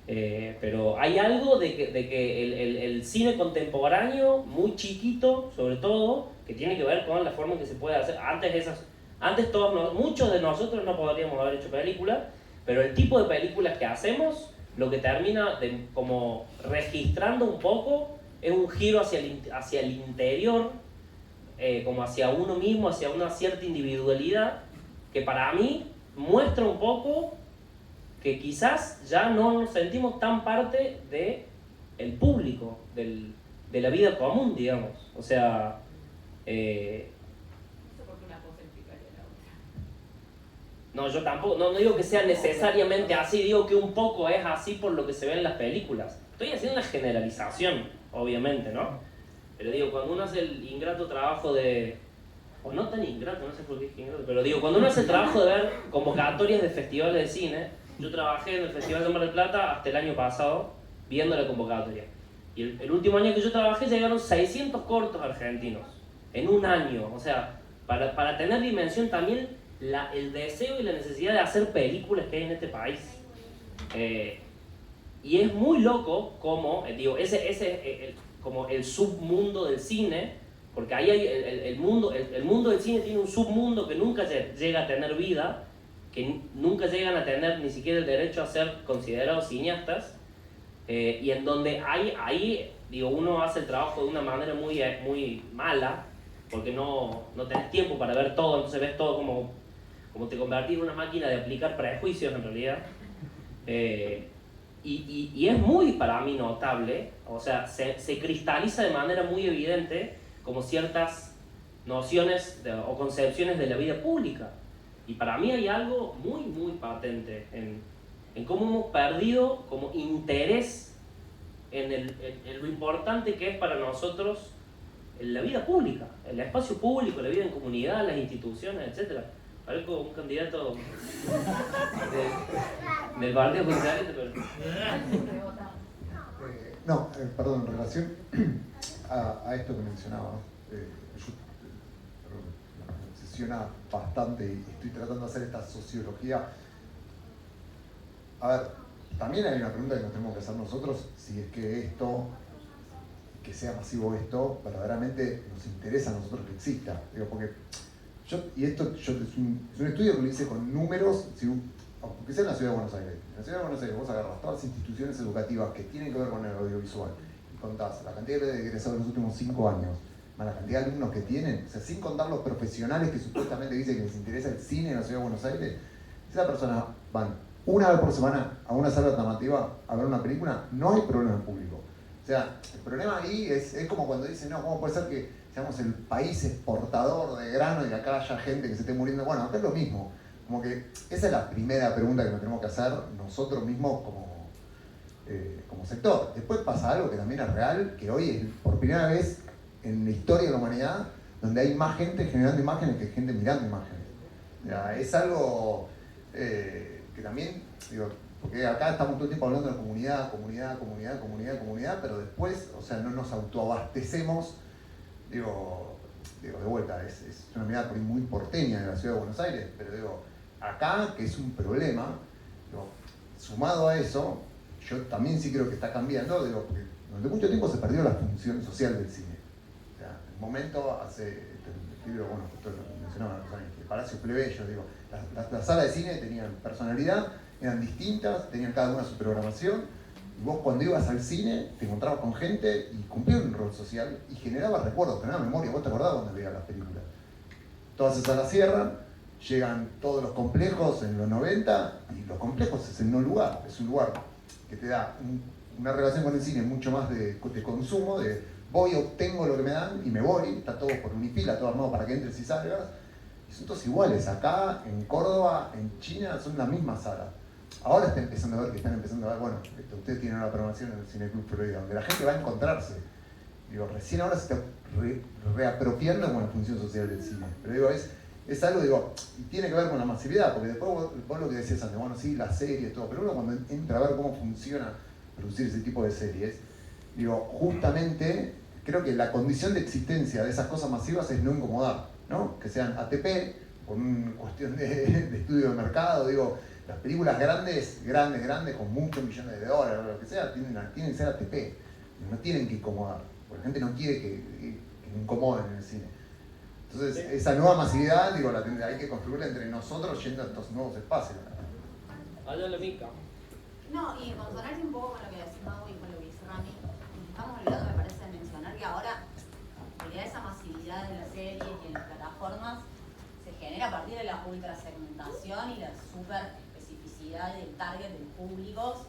Pero hay algo de que el cine contemporáneo, muy chiquito sobre todo, que tiene que ver con la forma en que se puede hacer. Antes muchos de nosotros no podríamos haber hecho películas, pero el tipo de películas que hacemos, lo que termina como registrando un poco, es un giro hacia el interior, como hacia uno mismo, hacia una cierta individualidad, que para mí muestra un poco que quizás ya no nos sentimos tan parte del público, de la vida común, digamos. O sea, No sé por qué una cosa implicaría la otra. no, yo tampoco, no digo que sea necesariamente así, digo que un poco es así por lo que se ve en las películas. Estoy haciendo una generalización, obviamente, ¿no? Pero cuando uno hace el ingrato trabajo o no tan ingrato, no sé por qué es ingrato, pero cuando uno hace el trabajo de ver convocatorias de festivales de cine, yo trabajé en el Festival de Mar del Plata hasta el año pasado viendo la convocatoria. Y el último año que yo trabajé llegaron 600 cortos argentinos, en un año. O sea, para tener dimensión también el deseo y la necesidad de hacer películas que hay en este país. Y es muy loco como, digo, como el submundo del cine, porque ahí hay el mundo del cine tiene un submundo que nunca llega a tener vida, que nunca llegan a tener ni siquiera el derecho a ser considerados cineastas, y en donde ahí digo, uno hace el trabajo de una manera muy mala, porque no tenés tiempo para ver todo, entonces ves todo como te convertís en una máquina de aplicar prejuicios en realidad. Y es muy para mí notable, o sea, se cristaliza de manera muy evidente como ciertas nociones o concepciones de la vida pública. Y para mí hay algo muy patente en cómo hemos perdido como interés en lo importante que es para nosotros la vida pública, el espacio público, la vida en comunidad, las instituciones, etc. Parezco un candidato del Partido Socialista, pero... No, perdón, en relación a esto que mencionaba, me obsesiona bastante y estoy tratando de hacer esta sociología. A ver, también hay una pregunta que nos tenemos que hacer nosotros, si es que esto, que sea masivo esto, verdaderamente nos interesa a nosotros que exista. Digo, porque es un estudio que lo hice con números, aunque sea en la Ciudad de Buenos Aires. En la Ciudad de Buenos Aires vos agarras todas las instituciones educativas que tienen que ver con el audiovisual y contás la cantidad de egresados en los últimos 5 años, más la cantidad de alumnos que tienen, o sea, sin contar los profesionales que supuestamente dicen que les interesa el cine en la Ciudad de Buenos Aires, si esas personas van una vez por semana a una sala alternativa a ver una película, no hay problema en público. O sea, el problema ahí es como cuando dicen, no, ¿cómo puede ser que seamos el país exportador de grano y que acá haya gente que se esté muriendo? Bueno, acá es lo mismo. Como que esa es la primera pregunta que nos tenemos que hacer nosotros mismos como sector. Después pasa algo que también es real, que hoy es por primera vez en la historia de la humanidad donde hay más gente generando imágenes que gente mirando imágenes. O sea, es algo que también, digo, porque acá estamos todo el tiempo hablando de comunidad, pero después, o sea, no nos autoabastecemos, digo, de vuelta, es una mirada por ahí muy porteña de la Ciudad de Buenos Aires, pero digo, acá, que es un problema, digo, sumado a eso, yo también sí creo que está cambiando, digo, porque durante mucho tiempo se perdió la función social del cine. O sea, en un momento, hace, el libro, bueno, justo lo mencionaba, el Palacio Plebeyo, digo, las salas de cine tenían personalidad, eran distintas, tenían cada una su programación, y vos cuando ibas al cine te encontrabas con gente y cumplían un rol social y generaba recuerdos, generaba memoria. Vos te acordabas cuando veías las películas. Todas esas salas cierran, llegan todos los complejos en los 90, y los complejos es el no lugar, es un lugar que te da una relación con el cine mucho más de consumo, de voy, obtengo lo que me dan y me voy, está todo por unifila, todo armado para que entres y salgas, y son todos iguales. Acá, en Córdoba, en China, son la misma sala. Ahora están empezando a ver, bueno, ustedes tienen una programación en el Cine Club Florida, donde la gente va a encontrarse. Digo, recién ahora se está reapropiando con la función social del cine. Pero digo, es algo, digo, y tiene que ver con la masividad, porque después vos lo que decías antes, bueno, sí, las series, todo, pero uno cuando entra a ver cómo funciona producir ese tipo de series, digo, justamente creo que la condición de existencia de esas cosas masivas es no incomodar, ¿no? Que sean ATP, por una cuestión de estudio de mercado, digo, las películas grandes, con muchos millones de dólares o lo que sea, tienen que ser ATP, no tienen que incomodar, porque la gente no quiere que incomoden en el cine. Entonces, esa nueva masividad, digo, hay que construirla entre nosotros yendo a estos nuevos espacios. Allá la mica. No, y consonarse un poco con lo que decís Mau y con lo que dice Rami, estamos olvidando, me parece, de mencionar que ahora en realidad esa masividad de las series y en las plataformas se genera a partir de la ultrasegmentación y la super especificidad del target de públicos,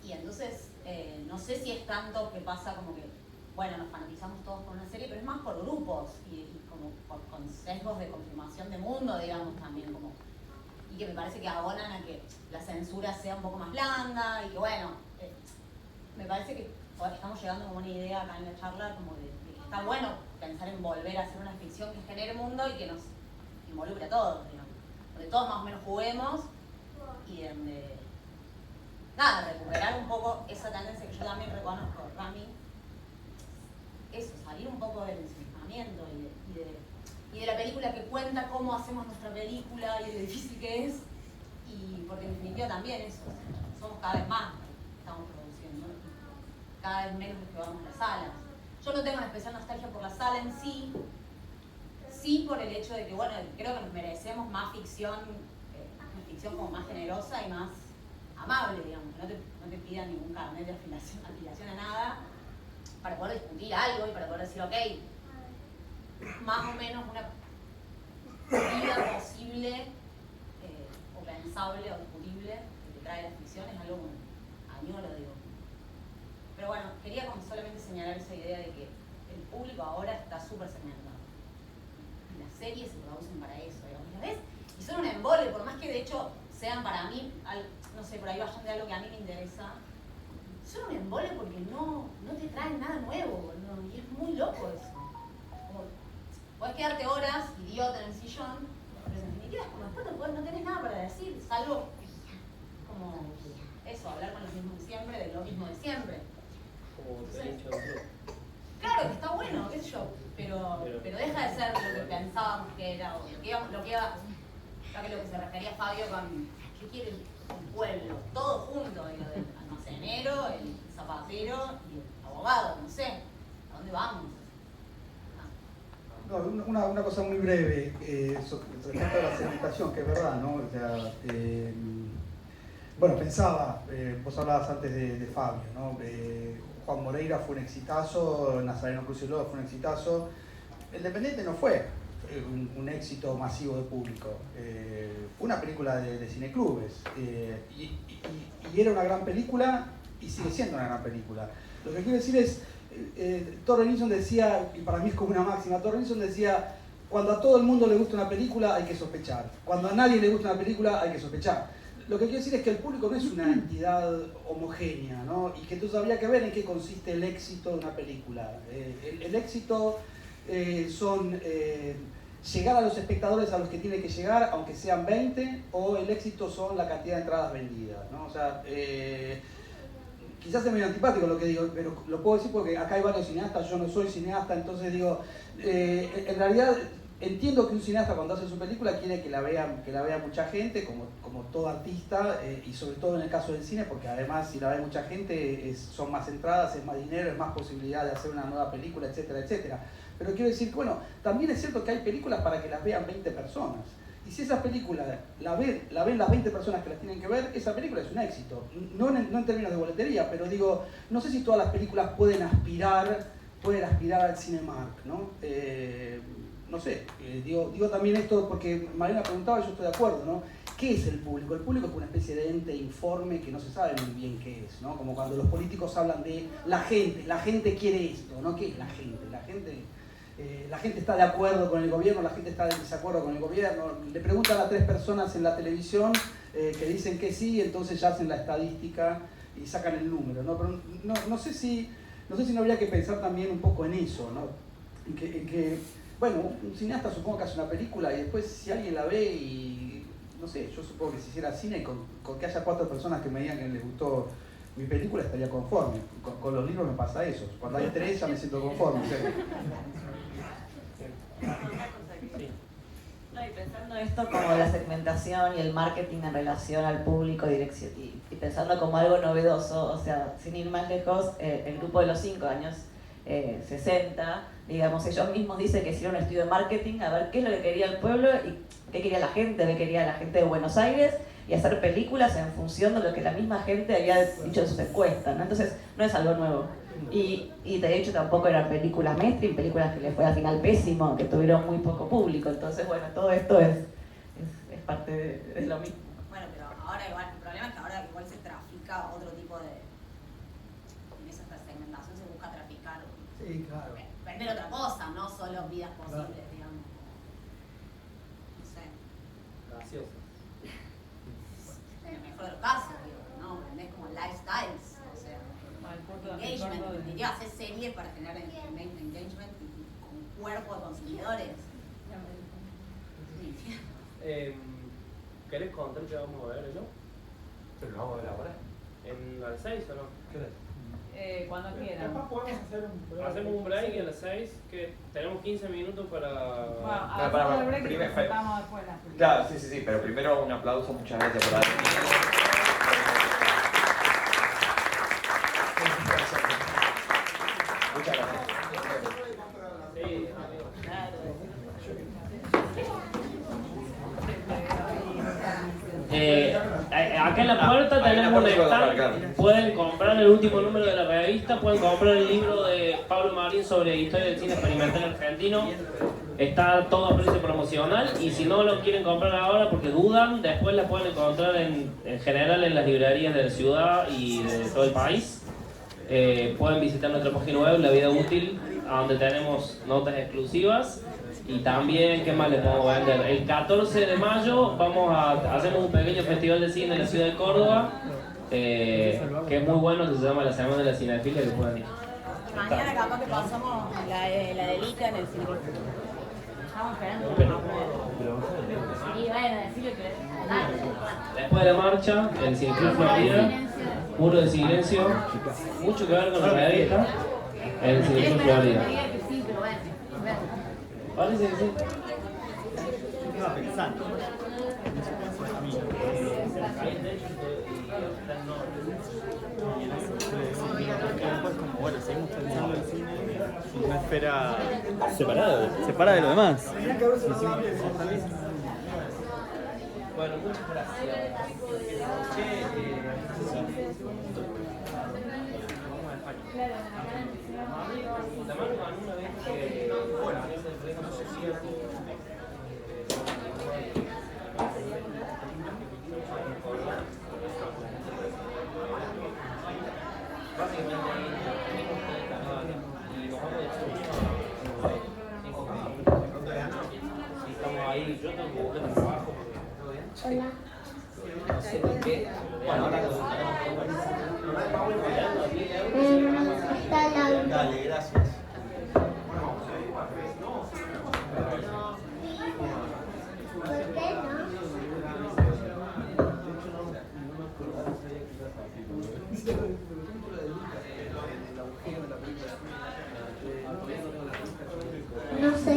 y entonces no sé si es tanto que pasa como que, bueno, nos fanatizamos todos por una serie, pero es más por grupos y como con sesgos de confirmación de mundo, digamos, también como, y que me parece que abonan a que la censura sea un poco más blanda y que, bueno, me parece que estamos llegando como una idea acá en la charla como de que está bueno pensar en volver a hacer una ficción que genere mundo y que nos involucre a todos, digamos, donde todos más o menos juguemos y donde nada, recuperar un poco esa tendencia que yo también reconozco, Rami, eso, salir un poco del ensimismamiento y de la película que cuenta cómo hacemos nuestra película y lo difícil que es, y porque en definitiva también eso, somos cada vez más que estamos produciendo, cada vez menos los que vamos a las salas. Yo no tengo una especial nostalgia por la sala en sí, sí por el hecho de que, bueno, creo que nos merecemos más ficción, una ficción como más generosa y más amable, digamos, que no te pidan ningún carnet de afiliación a nada, para poder discutir algo y para poder decir, ok, más o menos una vida posible o pensable o discutible que te trae la ficción es algo como añoro, digo. Pero bueno, quería como solamente señalar esa idea de que el público ahora está súper segmentado. Y las series se producen para eso, digamos, ¿la ves? Y son un embole, por más que de hecho sean para mí, no sé, por ahí vayan de algo que a mí me interesa, son un embole porque no te traen nada nuevo, ¿no? Y es muy loco eso. Como, podés quedarte horas, idiota en el sillón, pero en definitiva es como después no tenés nada para decir, salvo como eso, hablar con los mismos de siempre, de lo mismo de siempre. Como te he dicho antes. Claro que está bueno, qué sé yo, pero deja de ser lo que pensábamos que era, o lo que se refería Fabio con ¿qué quiere el pueblo? Todo junto, digo, el almacenero, el zapatero y el abogado, no sé, ¿a dónde vamos? No, una cosa muy breve respecto a la segmentación, que es verdad, ¿no? O sea, bueno, pensaba, vos hablabas antes de Fabio, ¿no? Juan Moreira fue un exitazo, Nazareno Cruz y Lodo fue un exitazo. El Dependiente no fue un éxito masivo de público. Fue una película de cineclubes y era una gran película y sigue siendo una gran película. Lo que quiero decir es, Torre Nilsson decía, y para mí es como una máxima, Torre Nilsson decía, cuando a todo el mundo le gusta una película hay que sospechar, cuando a nadie le gusta una película hay que sospechar. Lo que quiero decir es que el público no es una entidad homogénea, ¿no? Y que entonces habría que ver en qué consiste el éxito de una película. El éxito son llegar a los espectadores a los que tiene que llegar, aunque sean 20, o el éxito son la cantidad de entradas vendidas, ¿no? O sea, quizás es medio antipático lo que digo, pero lo puedo decir porque acá hay varios cineastas, yo no soy cineasta, entonces digo, en realidad entiendo que un cineasta cuando hace su película quiere que la vea mucha gente, como todo artista, y sobre todo en el caso del cine, porque además si la ve mucha gente son más entradas, es más dinero, es más posibilidad de hacer una nueva película, etcétera, etcétera. Pero quiero decir que, bueno, también es cierto que hay películas para que las vean 20 personas. Y si esa película la ven las 20 personas que las tienen que ver, esa película es un éxito. No en términos de boletería, pero digo, no sé si todas las películas pueden aspirar al Cinemark, ¿no? No sé, digo también esto porque Mariana preguntaba y yo estoy de acuerdo, ¿no? ¿Qué es el público? El público es una especie de ente informe que no se sabe muy bien qué es, ¿no? Como cuando los políticos hablan de la gente quiere esto, ¿no? ¿Qué es la gente? La gente está de acuerdo con el gobierno, la gente está de desacuerdo con el gobierno. Le preguntan a 3 personas en la televisión que dicen que sí, entonces ya hacen la estadística y sacan el número, ¿no? Pero no sé si no habría que pensar también un poco en eso, ¿no? En que bueno, un cineasta supongo que hace una película y después si alguien la ve y, no sé, yo supongo que si hiciera cine con que haya 4 personas que me digan que les gustó mi película estaría conforme. Con los libros me pasa eso. Cuando hay 3 ya me siento conforme. No, y pensando esto como la segmentación y el marketing en relación al público dirección, y pensando como algo novedoso, o sea, sin ir más lejos, el grupo de los 5 años 60, digamos, ellos mismos dicen que hicieron un estudio de marketing a ver qué es lo que quería el pueblo y qué quería la gente de Buenos Aires, y hacer películas en función de lo que la misma gente había dicho en sus encuestas, ¿no? Entonces no es algo nuevo. Y de hecho tampoco eran películas mainstream, películas que les fue al final pésimo, que tuvieron muy poco público. Entonces, bueno, todo esto es parte de lo mismo. Bueno, pero ahora igual, el problema es que ahora igual se trafica otro tipo de... En esa segmentación se busca traficar. Sí, claro. Vender otra cosa, no solo vidas posibles, digamos. No sé. Gracioso. En el mejor de los casos, digo, ¿no? Vendés como lifestyles, o sea, engagement, en definitiva, hacer series para generar engagement con un cuerpo de consumidores. ¿Querés contar qué vamos a ver, no? ¿Pero lo vamos a ver ahora? ¿A las 6 o no? ¿Qué hora es? Cuando quieran. Capaz podemos hacer un break. Hacemos un break y a las 6, que tenemos 15 minutos para... Bueno, para, hacemos el break y primero- presentamos después la película. Claro, sí, pero primero un aplauso, muchas gracias por haber venido. Muchas gracias. Sí, acá en la puerta tenemos un stand, pueden comprar el último número de la revista, pueden comprar el libro de Pablo Marín sobre historia del cine experimental argentino, está todo a precio promocional, y si no lo quieren comprar ahora porque dudan, después la pueden encontrar en general en las librerías de la ciudad y de todo el país. Pueden visitar nuestra página web, La Vida Útil, donde tenemos notas exclusivas. Y también, ¿qué más les podemos vender? El 14 de mayo hacemos un pequeño festival de cine en la ciudad de Córdoba, que es muy bueno, que se llama la Semana de la Cinefilia, que pueden ir. Mañana capaz que pasamos la delita en el cine. Estamos esperando que nos aprueben. Y bueno, decirle que... Después de la marcha, el Cineclub Florida, Muro de Silencio, mucho que ver con la revista, el Cineclub Florida. Sí, pero bueno. Parece que sí. Estaba pensando. Después como bueno, seguimos pensando el cine en una esfera separada de lo demás. Bueno, muchas gracias. Estamos ahí, yo tengo que buscar trabajo. Hola. No sé de qué. Bueno, ahora Hasta la... Dale, gracias. ¿Por qué no? No sé.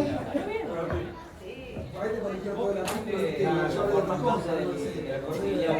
Por más cosas de la cordillera,